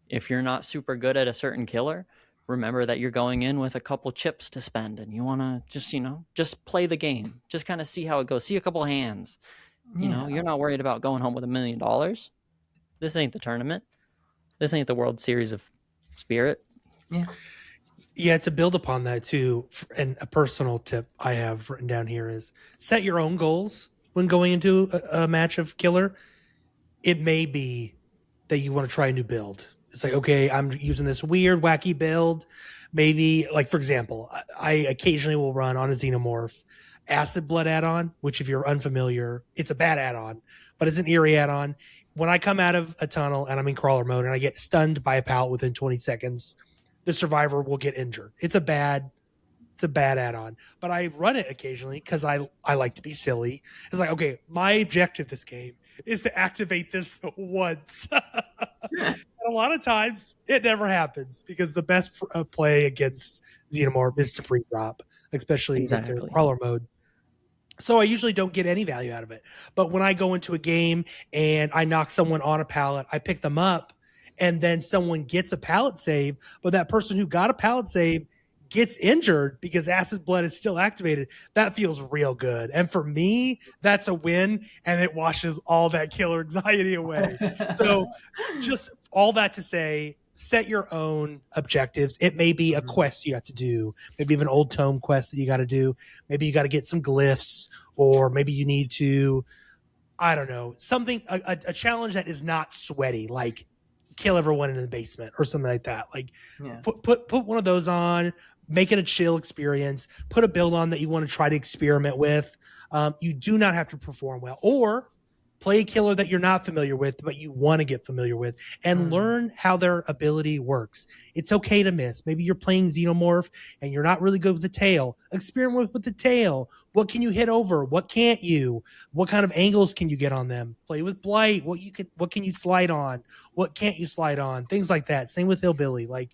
If you're not super good at a certain killer, remember that you're going in with a couple chips to spend, and you want to just, just play the game. Just kind of see how it goes. See a couple hands. You're not worried about going home with $1 million. This ain't the tournament. This ain't the World Series of Spirit. Yeah, to build upon that too, and a personal tip I have written down here is set your own goals when going into a match of killer. It may be that you want to try a new build. It's like, okay, I'm using this weird, wacky build. Maybe, like, for example, I occasionally will run on a Xenomorph Acid Blood add-on, which, if you're unfamiliar, it's a bad add-on, but it's an eerie add-on. When I come out of a tunnel and I'm in crawler mode and I get stunned by a pallet within 20 seconds, the survivor will get injured. It's a bad add-on, but I run it occasionally because I like to be silly. It's like, okay, my objective this game is to activate this once. A lot of times it never happens because the best play against Xenomorph is to pre-drop, especially if they're in crawler mode. So I usually don't get any value out of it. But when I go into a game and I knock someone on a pallet, I pick them up, and then someone gets a pallet save, but that person who got a pallet save gets injured because Acid Blood is still activated. That feels real good. And for me, that's a win, and it washes all that killer anxiety away. So just all that to say, set your own objectives. It may be a quest you have to do. Maybe even an old tome quest that you got to do. Maybe you got to get some glyphs, or maybe you need to, I don't know, something, a challenge that is not sweaty, like kill everyone in the basement or something like that. Like put one of those on, make it a chill experience, put a build on that you want to try to experiment with. You do not have to perform well, or play a killer that you're not familiar with, but you want to get familiar with, and learn how their ability works. It's okay to miss. Maybe you're playing Xenomorph and you're not really good with the tail. Experiment with the tail. What can you hit over? What can't you? What kind of angles can you get on them? Play with Blight. What can you slide on? What can't you slide on? Things like that. Same with Hillbilly. Like,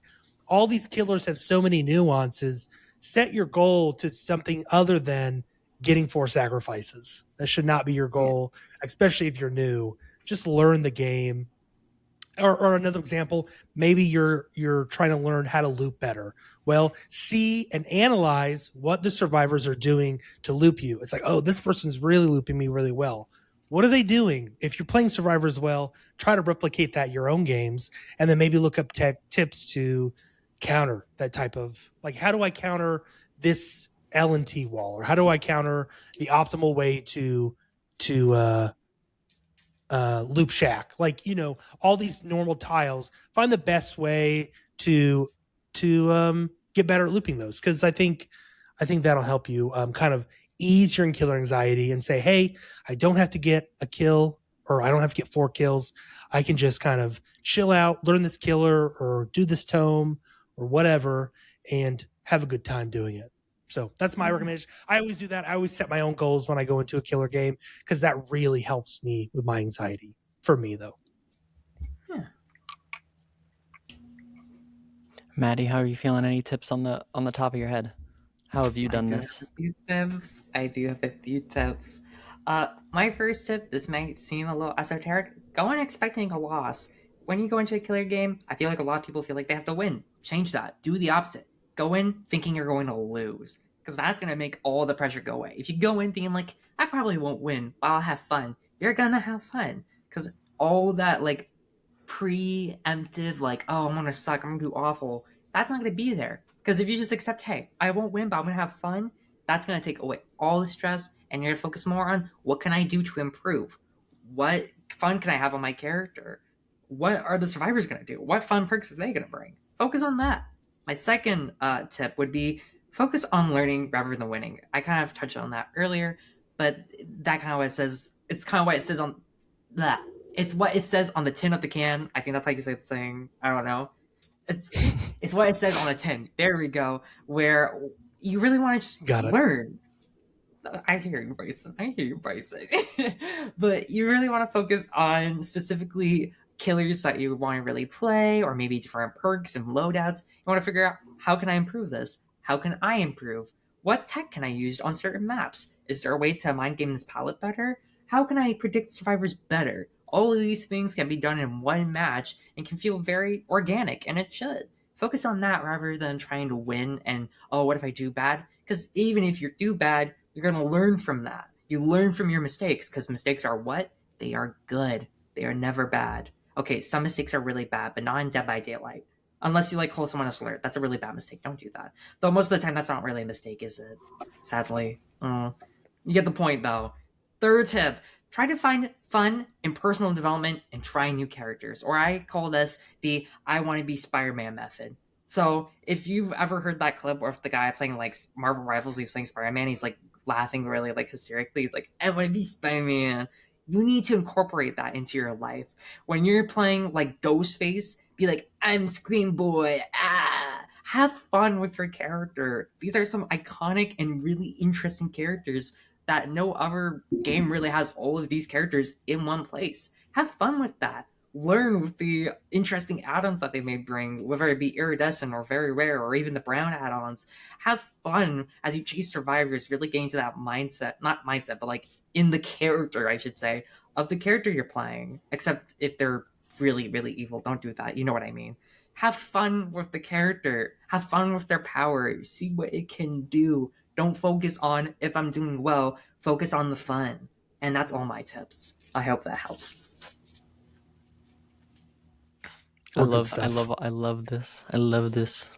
all these killers have so many nuances. Set your goal to something other than getting 4 sacrifices. That should not be your goal, especially if you're new. Just learn the game. Or another example, maybe you're trying to learn how to loop better. Well, see and analyze what the survivors are doing to loop you. It's like, oh, this person's really looping me really well. What are they doing? If you're playing survivors well, try to replicate that in your own games, and then maybe look up tips to counter that type of, like, how do I counter this L&T wall, or how do I counter the optimal way to loop shack? Like, all these normal tiles. Find the best way to get better at looping those, because I think that'll help you kind of ease your killer anxiety and say, hey, I don't have to get a kill, or I don't have to get 4 kills. I can just kind of chill out, learn this killer, or do this tome, or whatever, and have a good time doing it. So that's my recommendation. I always do that. I always set my own goals when I go into a killer game, because that really helps me with my anxiety. For me, though. Yeah. Maddie, how are you feeling? Any tips on the top of your head? How have you done this? I do have a few tips. My first tip, this might seem a little esoteric. Go in expecting a loss. When you go into a killer game, I feel like a lot of people feel like they have to win. Change that. Do the opposite. Go in thinking you're going to lose, because that's going to make all the pressure go away. If you go in thinking, like, I probably won't win, but I'll have fun, you're going to have fun, because all that, like, preemptive, like, oh, I'm going to suck, I'm going to do awful, that's not going to be there. Because if you just accept, hey, I won't win, but I'm going to have fun, that's going to take away all the stress, and you're going to focus more on, what can I do to improve? What fun can I have on my character? What are the survivors going to do? What fun perks are they going to bring? Focus on that. My second tip would be focus on learning rather than winning. I kind of touched on that earlier, but that kind of what it says. It's kind of what it says on that. It's what it says on the tin of the can. I think that's how you say the saying. I don't know. It's what it says on the tin. There we go. Where you really want to just learn. I hear you, Bryson. But you really want to focus on specifically killers that you want to really play, or maybe different perks and loadouts. You want to figure out, how can I improve this? How can I improve? What tech can I use on certain maps? Is there a way to mind game this palette better? How can I predict survivors better? All of these things can be done in one match and can feel very organic, and it should. Focus on that rather than trying to win and, oh, what if I do bad? Because even if you do bad, you're going to learn from that. You learn from your mistakes, because mistakes are what? They are good. They are never bad. Okay, some mistakes are really bad, but not in Dead by Daylight. Unless you like call someone else alert. That's a really bad mistake. Don't do that. Though most of the time that's not really a mistake, is it? Sadly. You get the point, though. Third tip, try to find fun in personal development and try new characters. Or I call this the I want to be Spider-Man method. So if you've ever heard that clip where the guy playing like Marvel Rivals, he's playing Spider-Man, he's like laughing really like hysterically. He's like, I want to be Spider-Man. You need to incorporate that into your life. When you're playing like Ghostface, be like, I'm Scream Boy. Ah, have fun with your character. These are some iconic and really interesting characters that no other game really has all of these characters in one place. Have fun with that. Learn with the interesting add-ons that they may bring, whether it be iridescent or very rare or even the brown add-ons. Have fun as you chase survivors, really getting to that mindset, not mindset, but like in the character, I should say, of the character you're playing. Except if they're really, really evil, don't do that. You know what I mean. Have fun with the character. Have fun with their power. See what it can do. Don't focus on if I'm doing well. Focus on the fun. And that's all my tips. I hope that helps. I love this. I love this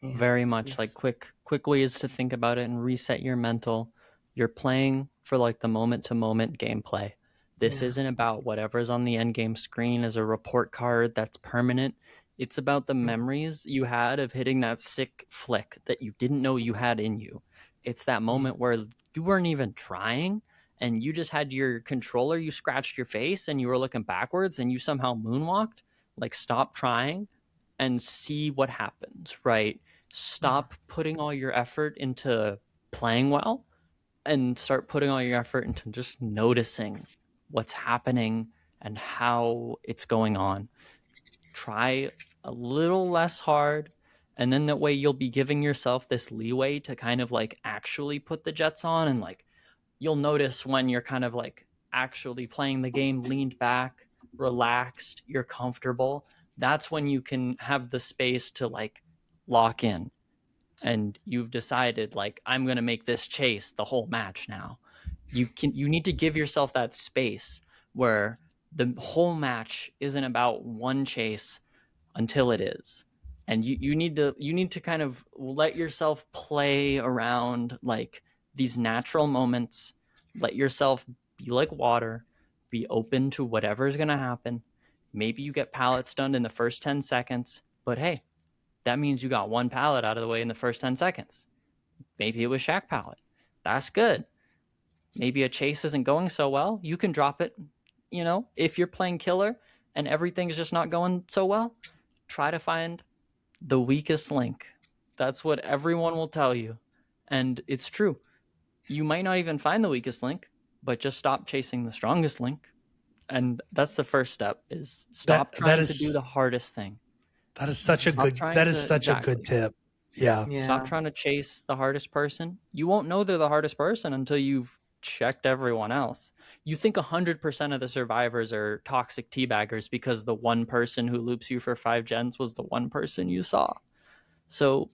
very much. Yes. Like quick ways to think about it and reset your mental. You're playing for like the moment to moment gameplay. This isn't about whatever's on the end game screen as a report card that's permanent. It's about the memories you had of hitting that sick flick that you didn't know you had in you. It's that moment where you weren't even trying and you just had your controller, you scratched your face and you were looking backwards and you somehow moonwalked. Like, stop trying and see what happens, right? Stop putting all your effort into playing well and start putting all your effort into just noticing what's happening and how it's going on. Try a little less hard, and then that way you'll be giving yourself this leeway to kind of like actually put the jets on, and like you'll notice when you're kind of like actually playing the game leaned back, relaxed, you're comfortable. That's when you can have the space to like lock in, and you've decided like, I'm going to make this chase the whole match now. You need to give yourself that space where the whole match isn't about one chase until it is. And you need to kind of let yourself play around like these natural moments. Let yourself be like water, be open to whatever's going to happen. Maybe you get pallets done in the first 10 seconds, but hey, that means you got one pallet out of the way in the first 10 seconds. Maybe it was Shack pallet. That's good. Maybe a chase isn't going so well. You can drop it. You know, if you're playing killer and everything's just not going so well, try to find the weakest link. That's what everyone will tell you. And it's true. You might not even find the weakest link, but just stop chasing the strongest link. And that's the first step, is stop trying to do the hardest thing. That is such a good tip. Yeah. Stop trying to chase the hardest person. You won't know they're the hardest person until you've checked everyone else. You think 100% of the survivors are toxic teabaggers because the one person who loops you for 5 gens was the one person you saw. So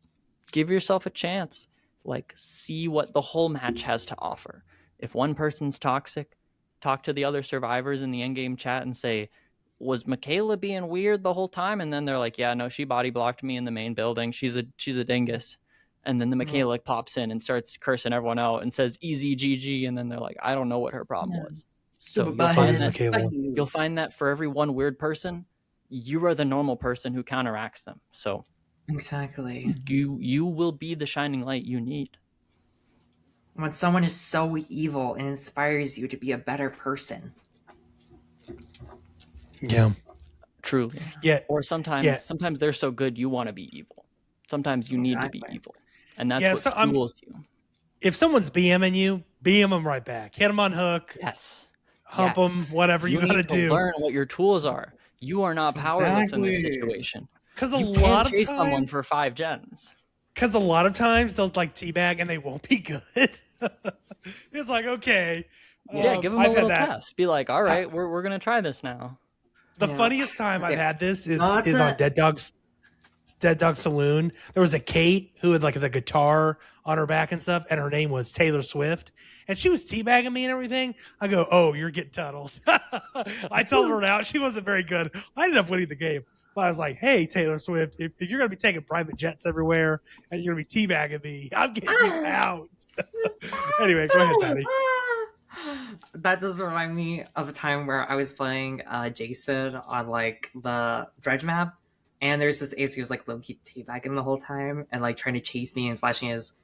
give yourself a chance. Like, see what the whole match has to offer. If one person's toxic, talk to the other survivors in the endgame chat and say, was Michaela being weird the whole time? And then they're like, yeah, no, she body blocked me in the main building. She's a dingus. And then the Michaela pops in and starts cursing everyone out and says easy GG. And then they're like, I don't know what her problem was. So you'll find that for every one weird person, you are the normal person who counteracts them. So exactly, you will be the shining light you need. When someone is so evil and inspires you to be a better person. Yeah. Truly. Yeah. Or sometimes they're so good you want to be evil. Sometimes you need to be evil. And that's what fuels you. If someone's BMing you, BM them right back. Hit them on hook. Yes. Hump them, whatever you got to do. Learn what your tools are. you are not powerless in this Exactly. situation. Because a You lot can't of chase someone times, for 5 gens. because a lot of times they'll like teabag and they won't be good. It's like, okay, Yeah, give them a I've had little that. test. Be like, all right, we're gonna try this now. The Yeah. funniest time I've Okay. had this is Not is on to- Dead Dog Saloon. There was a Kate who had like the guitar on her back and stuff, and her name was Taylor Swift, and she was teabagging me and everything. I go, "Oh, you're getting tunneled." I told her out. She wasn't very good. I ended up winning the game, but I was like, "Hey, Taylor Swift, if you're gonna be taking private jets everywhere and you're gonna be teabagging me, I'm getting you out." Anyway, go ahead, Patty. That does remind me of a time where I was playing Jason on like the dredge map, and there's this ace who was like low key teabagging the whole time and like trying to chase me and flashing his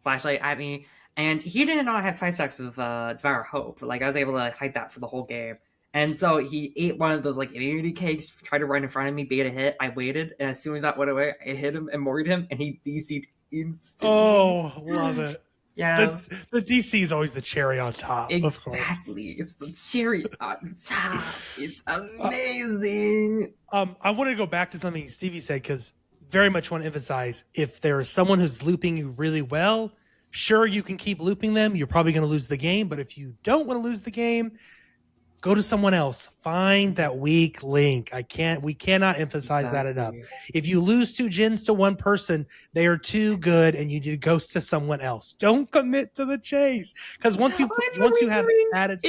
flashlight at me. And he didn't know I had 5 stacks of Devour Hope. Like I was able to hide that for the whole game. And so he ate one of those like immunity cakes, tried to run in front of me, bait a hit. I waited, and as soon as that went away, I hit him and mortared him, and he DC'd instantly. Oh, love it. Yeah. The DC is always the cherry on top, of course. Exactly. It's the cherry on top. It's amazing. I want to go back to something Stevie said because very much want to emphasize if there is someone who's looping you really well, sure you can keep looping them. You're probably going to lose the game, but if you don't want to lose the game, go to someone else. Find that weak link. We cannot emphasize that enough. If you lose 2 gens to one person, they are too good and you need to go to someone else. Don't commit to the chase. Because once you have added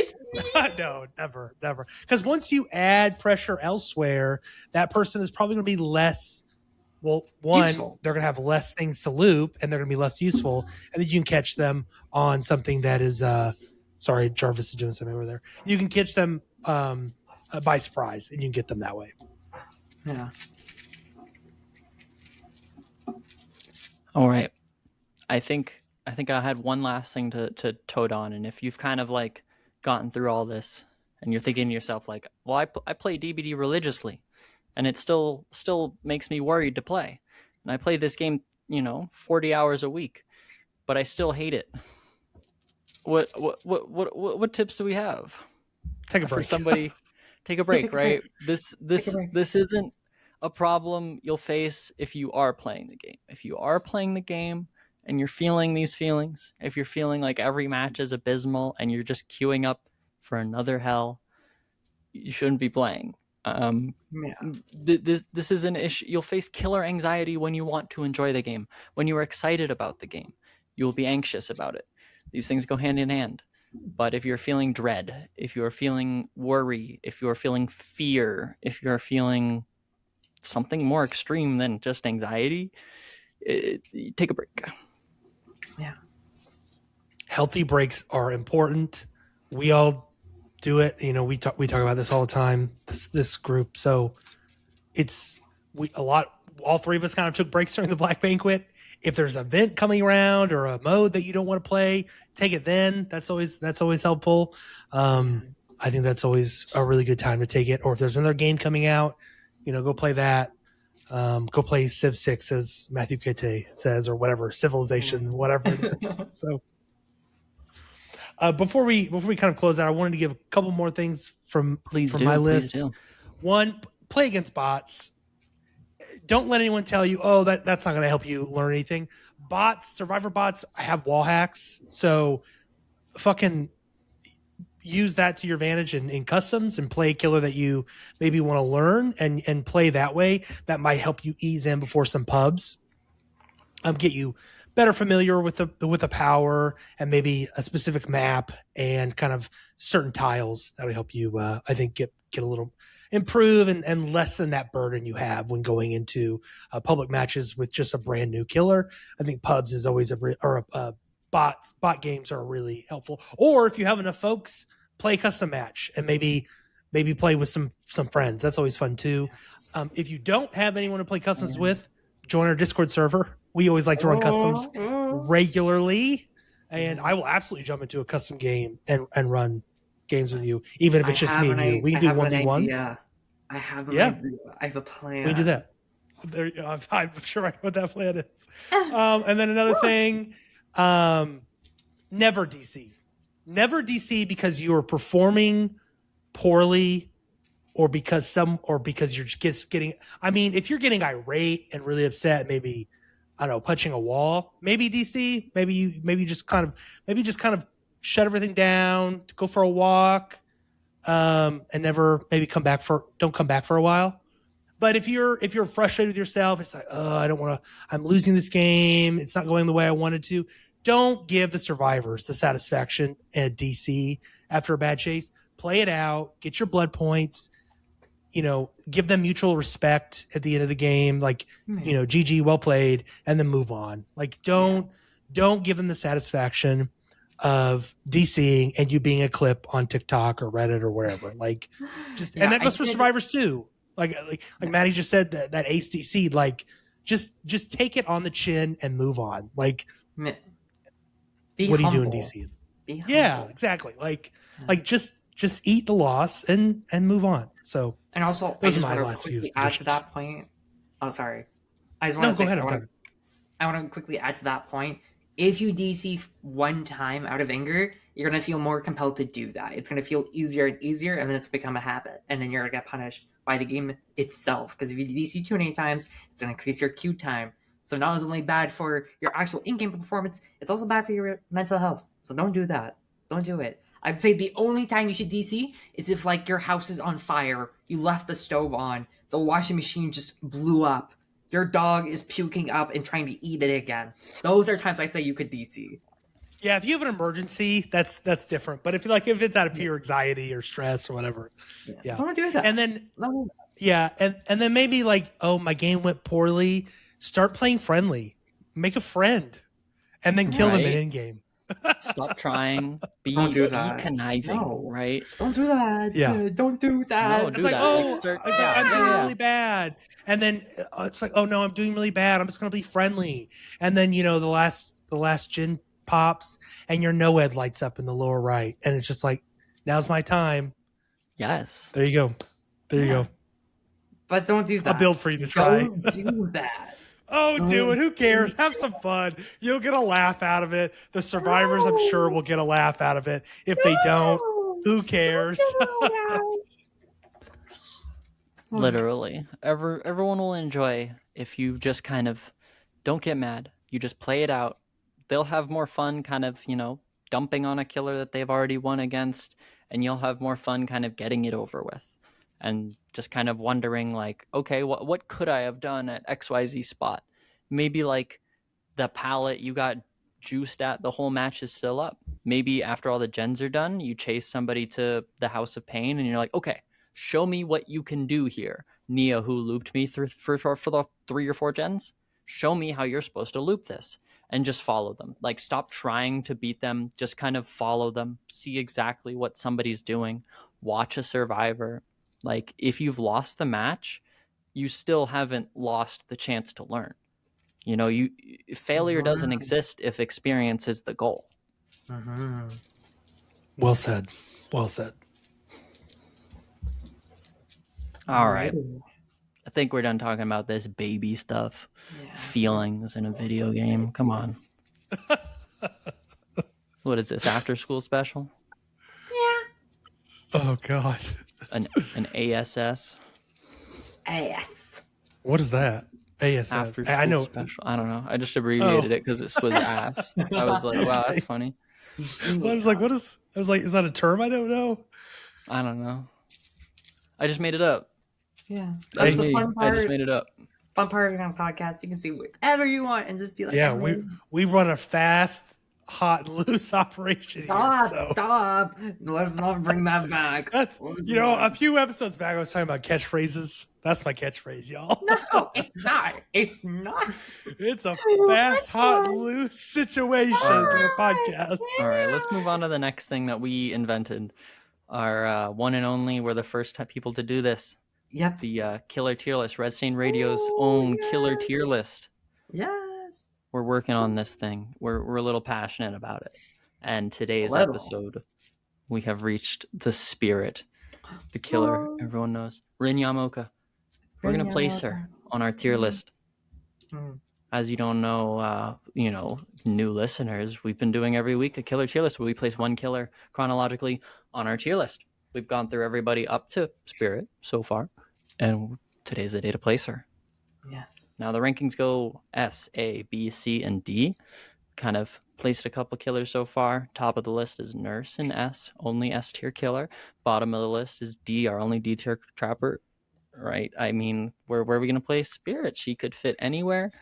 no, never. Because once you add pressure elsewhere, that person is probably going to be less Useful. they're going to have less things to loop and they're going to be less useful. And then you can catch them on something that is sorry, Jarvis is doing something over there. You can catch them by surprise, and you can get them that way. Yeah. All right. I think I had one last thing to toad on, and if you've kind of like gotten through all this, and you're thinking to yourself like, well, I play DBD religiously, and it still makes me worried to play, and I play this game 40 hours a week, but I still hate it. What tips do we have? Take a break. For somebody, take a break, right? This isn't a problem you'll face if you are playing the game. If you are playing the game and you're feeling these feelings, if you're feeling like every match is abysmal and you're just queuing up for another hell, you shouldn't be playing. This is an issue. You'll face killer anxiety when you want to enjoy the game. When you are excited about the game, you will be anxious about it. These things go hand in hand. But if you're feeling dread, if you're feeling worry, if you're feeling fear, if you're feeling something more extreme than just anxiety, take a break. Yeah. Healthy breaks are important. We all do it. We talk about this all the time. This group. So all 3 of us kind of took breaks during the Black Banquet. If there's an event coming around or a mode that you don't want to play, take it then. That's always helpful. I think that's always a really good time to take it. Or if there's another game coming out, go play that. Go play Civ 6 as Matthew Kete says, or whatever, Civilization, whatever it is. So before we kind of close out, I wanted to give a couple more things from my list. One, play against bots. Don't let anyone tell you, oh, that's not going to help you learn anything. Survivor bots have wall hacks. So fucking use that to your advantage in customs and play a killer that you maybe want to learn and play that way. That might help you ease in before some pubs. Get you better familiar with the power and maybe a specific map and kind of certain tiles that'll help you, I think, get a little improve and lessen that burden you have when going into public matches with just a brand new killer. I think pubs is always bot games are really helpful. Or if you have enough folks, play custom match and maybe play with some friends. That's always fun too. If you don't have anyone to play customs with, join our Discord server. We always like to run customs regularly, and I will absolutely jump into a custom game and run games with you, even if it's just me and you. We can do 1v1s. I have an idea. I have a plan. We do that. I'm sure I know what that plan is. And then another thing, never DC. Never DC because you are performing poorly or because you're just getting, I mean, if you're getting irate and really upset, maybe, I don't know, punching a wall, maybe DC, maybe just kind of shut everything down, go for a walk, and never maybe don't come back for a while. But if you're frustrated with yourself, it's like, oh, I don't want to, I'm losing this game, it's not going the way I wanted to. Don't give the survivors the satisfaction at DC after a bad chase. Play it out, get your blood points, give them mutual respect at the end of the game, like, GG, well played, and then move on. Like, don't give them the satisfaction of DCing and you being a clip on TikTok or Reddit or wherever. Like, just and that goes for survivors too. Like Maddie just said, that Ace DC, like, just take it on the chin and move on. Like, what humble. are you doing, DC? Yeah, exactly. Like just eat the loss and move on. So, and also, those are my last few add to that point. Oh, sorry. I just want to say, I want to quickly add to that point. If you DC one time out of anger, you're going to feel more compelled to do that. It's going to feel easier and easier, and then it's become a habit. And then you're going to get punished by the game itself. Because if you DC too many times, it's going to increase your queue time. So not only bad for your actual in-game performance, it's also bad for your mental health. So don't do that. Don't do it. I'd say the only time you should DC is if, like, your house is on fire, you left the stove on, the washing machine just blew up, your dog is puking up and trying to eat it again. Those are times I'd say you could DC. Yeah, if you have an emergency, that's different. But if it's out of pure anxiety or stress or whatever, don't do that. And then and then maybe, like, oh, my game went poorly. Start playing friendly, make a friend, and then kill them in in-game. Stop trying. Be conniving, right? Don't do that. Yeah. Don't do that. No, it's like, I'm doing really bad. And then it's like, oh, no, I'm doing really bad. I'm just going to be friendly. And then, the last gin pops and your NOED lights up in the lower right. And it's just like, now's my time. Yes. There you go. But don't do that. I'll build for you to try. Don't do that. Oh, do it. Who cares? Have some fun. You'll get a laugh out of it. The survivors, I'm sure, will get a laugh out of it. If they don't, who cares? Literally. Everyone will enjoy if you just kind of don't get mad. You just play it out. They'll have more fun kind of, dumping on a killer that they've already won against, and you'll have more fun kind of getting it over with. And just kind of wondering, like, okay, what could I have done at XYZ spot? Maybe, like, the pallet you got juiced at the whole match is still up. Maybe after all the gens are done, you chase somebody to the House of Pain, and you're like, okay, show me what you can do here. Nia, who looped me for the 3 or 4 gens, show me how you're supposed to loop this. And just follow them. Like, stop trying to beat them. Just kind of follow them. See exactly what somebody's doing. Watch a survivor. Like, if you've lost the match, you still haven't lost the chance to learn. Failure doesn't exist if experience is the goal. Mm-hmm. Well said. All right. I think we're done talking about this baby stuff. Feelings in a video game. Come on. What is this, after school special? Yeah. Oh, God. An ASS. What is that? ASS. After school I know. Special. I don't know. I just abbreviated it because it was ass. I was like, wow, that's funny. Well, I was like, is that a term I don't know? I don't know. I just made it up. Yeah. That's the fun part. I just made it up. Fun part of your podcast. You can see whatever you want and just be like, yeah, we run a fast, hot, and loose operation Stop. here. So. Stop. Let's not bring that back. That's, a few episodes back, I was talking about catchphrases. That's my catchphrase, y'all. No, it's not. It's not. It's a fast, hot, loose situation for a podcast. All right, let's move on to the next thing that we invented. Our one and only, we're the first people to do this. Yep. The Killer Tier List, Red Stain Radio's own Killer Tier List. Yes. We're working on this thing. We're a little passionate about it. And today's episode, we have reached the spirit, the killer. Everyone knows. Rin Yamoka. We're going to place her on our tier list. As you don't know, new listeners, we've been doing every week a killer tier list where we place one killer chronologically on our tier list. we've gone through everybody up to Spirit so far, and today's the day to place her. Yes. Now the rankings go S, A, B, C, and D. Kind of placed a couple killers so far. Top of the list is Nurse in S, only S tier killer. Bottom of the list is D, our only D tier trapper. Right? I mean, where are we going to place Spirit? She could fit anywhere.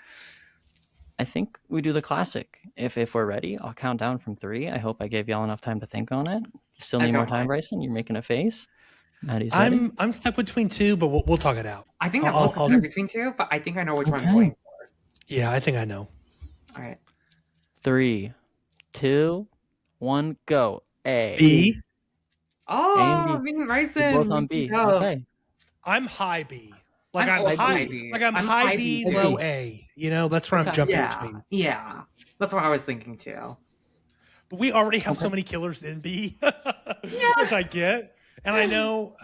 I think we do the classic. If we're ready, I'll count down from 3. I hope I gave y'all enough time to think on it. Still need more time, Bryson? You're making a face. Maddie's ready. I'm stuck between 2, but we'll talk it out. I think I'm also stuck between 2, but I think I know which one I'm going for. Yeah, I think I know. All right. 3, 2, 1, go. A. B. Oh, me and Bryson. We're both on B. Okay. I'm high B. I'm high B, low A. You know, that's where I'm jumping between. Yeah, that's what I was thinking too. But we already have so many killers in B, which I get, and I know.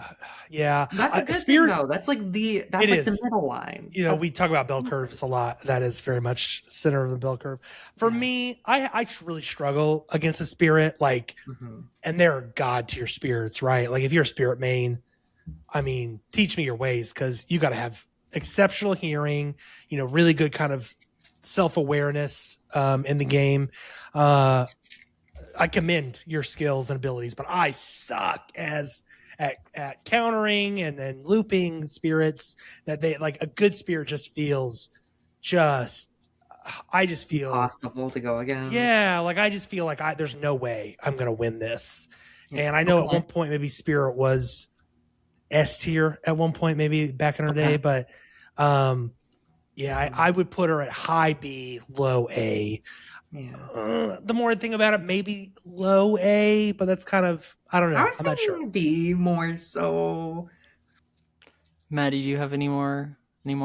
Yeah, that's a good Spirit, thing, though. That's like the middle line. You know, we talk about bell curves a lot. That is very much center of the bell curve. For me, I really struggle against a Spirit, like, and they're god tier spirits, right? Like if you're a Spirit main, I mean, teach me your ways, because you got to have exceptional hearing, you know, really good kind of self-awareness in the game. I commend your skills and abilities, but I suck at countering and looping spirits. That they like, a good spirit just feels I just feel impossible to go again. Yeah, like I just feel like there's no way I'm gonna win this. And I know at one point maybe Spirit was S tier at one point, maybe back in her day, but I would put her at high B, low A. Yeah. The more I think about it, maybe low A, but that's kind of, I don't know. I'm not sure. B more so. Maddie, do you have any more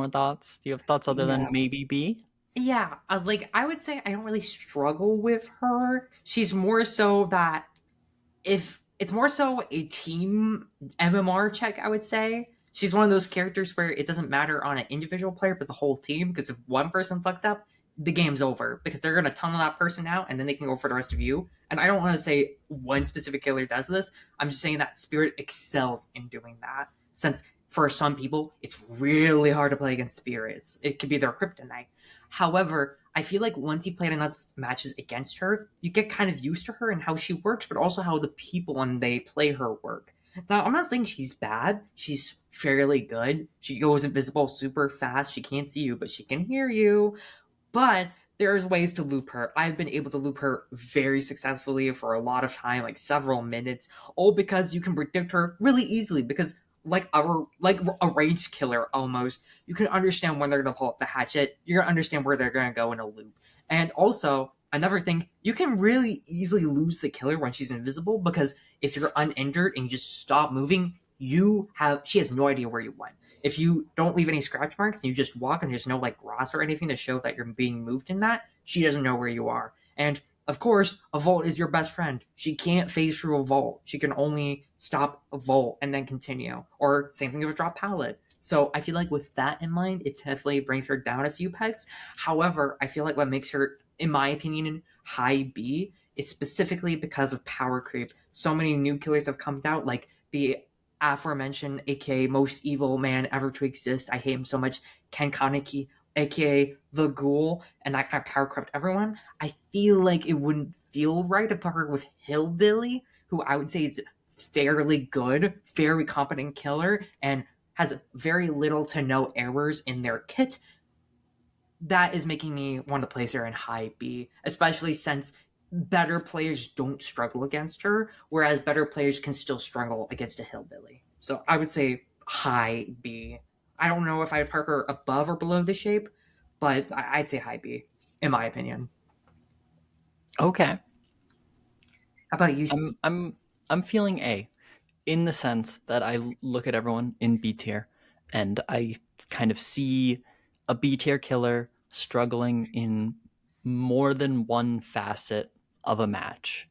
thoughts? Do you have thoughts other than maybe B? Yeah, like I would say I don't really struggle with her. She's more so that it's more so a team MMR check, I would say. She's one of those characters where it doesn't matter on an individual player, but the whole team, because if one person fucks up, the game's over, because they're going to tunnel that person out and then they can go for the rest of you. And I don't want to say one specific killer does this. I'm just saying that Spirit excels in doing that, since for some people, it's really hard to play against spirits. It could be their kryptonite. However, I feel like once you played enough matches against her, you get kind of used to her and how she works, but also how the people when they play her work. Now, I'm not saying she's bad. She's fairly good. She goes invisible super fast. She can't see you, but she can hear you. But there's ways to loop her. I've been able to loop her very successfully for a lot of time, like several minutes, all because you can predict her really easily, because like a ranged killer almost, you can understand when they're going to pull up the hatchet. You're going to understand where they're going to go in a loop. And also, another thing, you can really easily lose the killer when she's invisible, because if you're uninjured and you just stop moving, she has no idea where you went. If you don't leave any scratch marks and you just walk and there's no like grass or anything to show that you're being moved in that, she doesn't know where you are. And of course, a vault is your best friend. She can't phase through a vault. She can only stop a vault and then continue. Or same thing with a drop pallet. So I feel like with that in mind, it definitely brings her down a few pegs. However, I feel like what makes her, in my opinion, high B is specifically because of power creep. So many new killers have come out, like the aforementioned, aka most evil man ever to exist. I hate him so much. Ken Kaneki, aka the Ghoul, and that kind of power corrupt everyone. I feel like it wouldn't feel right to put her with Hillbilly, who I would say is fairly good, very competent killer, and has very little to no errors in their kit. That is making me want to place her in high B, especially since better players don't struggle against her, whereas better players can still struggle against a Hillbilly. So I would say high B. I don't know if I'd park her above or below the shape, but I'd say high B, in my opinion. Okay. How about you? I'm feeling A, in the sense that I look at everyone in B tier, and I kind of see a B tier killer struggling in more than one facet of a match,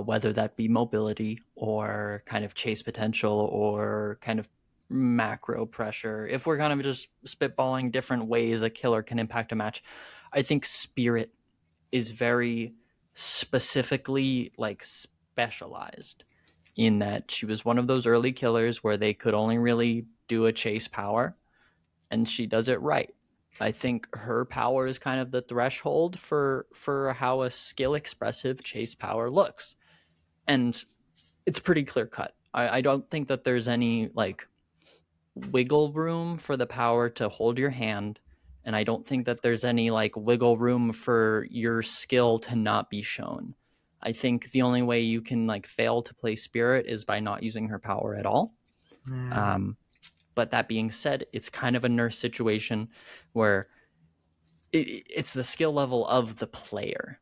whether that be mobility or kind of chase potential or kind of macro pressure. If we're kind of just spitballing different ways a killer can impact a match, I think Spirit is very specifically like specialized in that she was one of those early killers where they could only really do a chase power, and she does it right. I think her power is kind of the threshold for how a skill expressive chase power looks. And it's pretty clear cut. I don't think that there's any like wiggle room for the power to hold your hand, and I don't think that there's any like wiggle room for your skill to not be shown. I think the only way you can like fail to play Spirit is by not using her power at all. But that being said, it's kind of a nurse situation where it's the skill level of the player.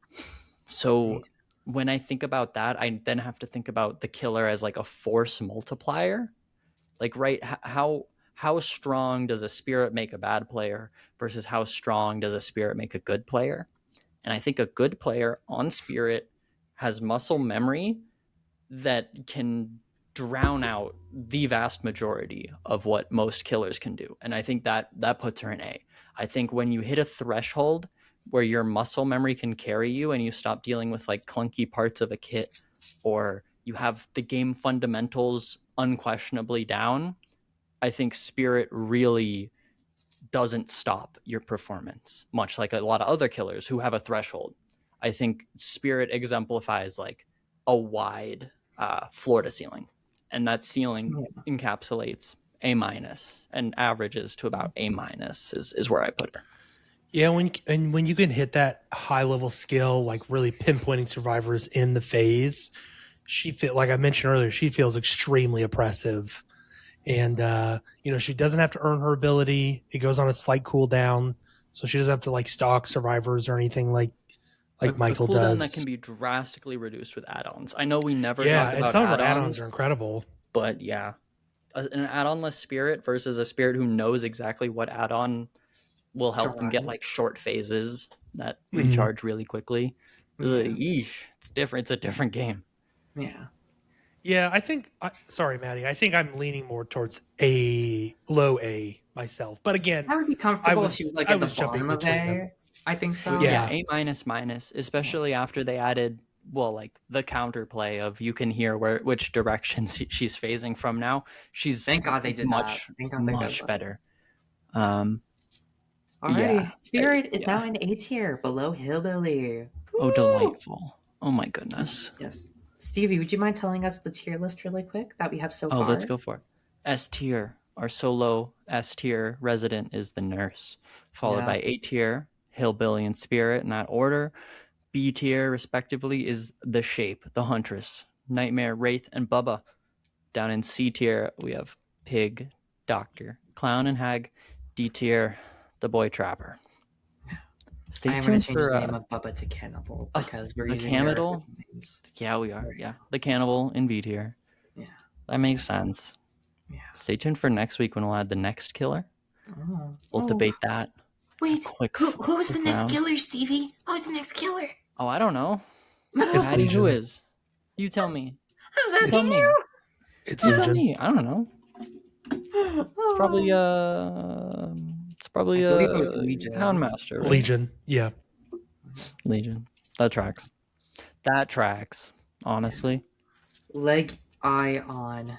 So when I think about that, I then have to think about the killer as like a force multiplier. Like, right, how strong does a Spirit make a bad player versus how strong does a Spirit make a good player? And I think a good player on Spirit has muscle memory that can drown out the vast majority of what most killers can do. And I think that puts her in A. I think when you hit a threshold where your muscle memory can carry you and you stop dealing with like clunky parts of a kit, or you have the game fundamentals unquestionably down, I think Spirit really doesn't stop your performance, much like a lot of other killers who have a threshold. I think Spirit exemplifies like a wide floor to ceiling, and that ceiling encapsulates A- and averages to about A- is where I put her. Yeah, when you can hit that high level skill, like really pinpointing survivors in the phase, like I mentioned earlier, she feels extremely oppressive. And she doesn't have to earn her ability. It goes on a slight cooldown, so she doesn't have to like stalk survivors or anything like Michael a cooldown does. that can be drastically reduced with add-ons. I know we never talk and about some of her add-ons. add-ons are incredible. But yeah, an add-on-less Spirit versus a Spirit who knows exactly what add-on will help them get like short phases that recharge really quickly. It's different. It's a different game. Yeah, I think. Sorry, Maddie. I think I'm leaning more towards a low A myself. But again, I would be comfortable if she was like at the bottom of A. I think so. Yeah, A-, especially after they added like the counterplay of you can hear which direction she's phasing from now. She's thank God they did much better. Alrighty, Spirit is now in A tier, below Hillbilly. Oh, delightful! Oh my goodness. Yes, Stevie, would you mind telling us the tier list really quick that we have so far? Oh, let's go for it. S tier, our solo S tier resident is the nurse, followed by A tier, Hillbilly and Spirit in that order. B tier, respectively, is the Shape, the Huntress, Nightmare, Wraith, and Bubba. Down in C tier, we have Pig, Doctor, Clown, and Hag. D tier, the Boy Trapper. I am going to change the name of Bubba to Cannibal because we're using Cannibal. Yeah, we are. Yeah, the Cannibal in B tier. Yeah, that makes sense. Yeah. Stay tuned for next week when we'll add the next killer. We'll debate that. Wait, who's the next killer, Stevie? Who's the next killer? Oh, I don't know. Maddie, who is? You tell me. I was asking you. It's you tell me. I don't know. It's probably Houndmaster. Right? Legion. Yeah. Legion. That tracks. Honestly. Leg eye on.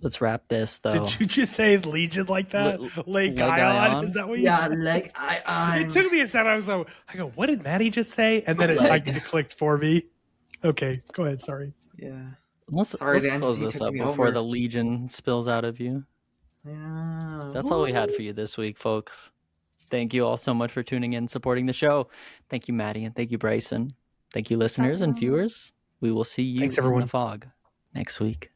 Let's wrap this though. Did you just say Legion like that? Leg eye on? Is that what you said? Yeah, leg eye on. It took me a second. I go, what did Maddie just say? And then it clicked for me. Okay, go ahead. Sorry. Yeah. Let's close this up before the Legion spills out of you. Yeah. That's all we had for you this week, folks. Thank you all so much for tuning in, supporting the show. Thank you, Maddie, and thank you, Bryson. Thank you, listeners and viewers. We will see you in the fog next week.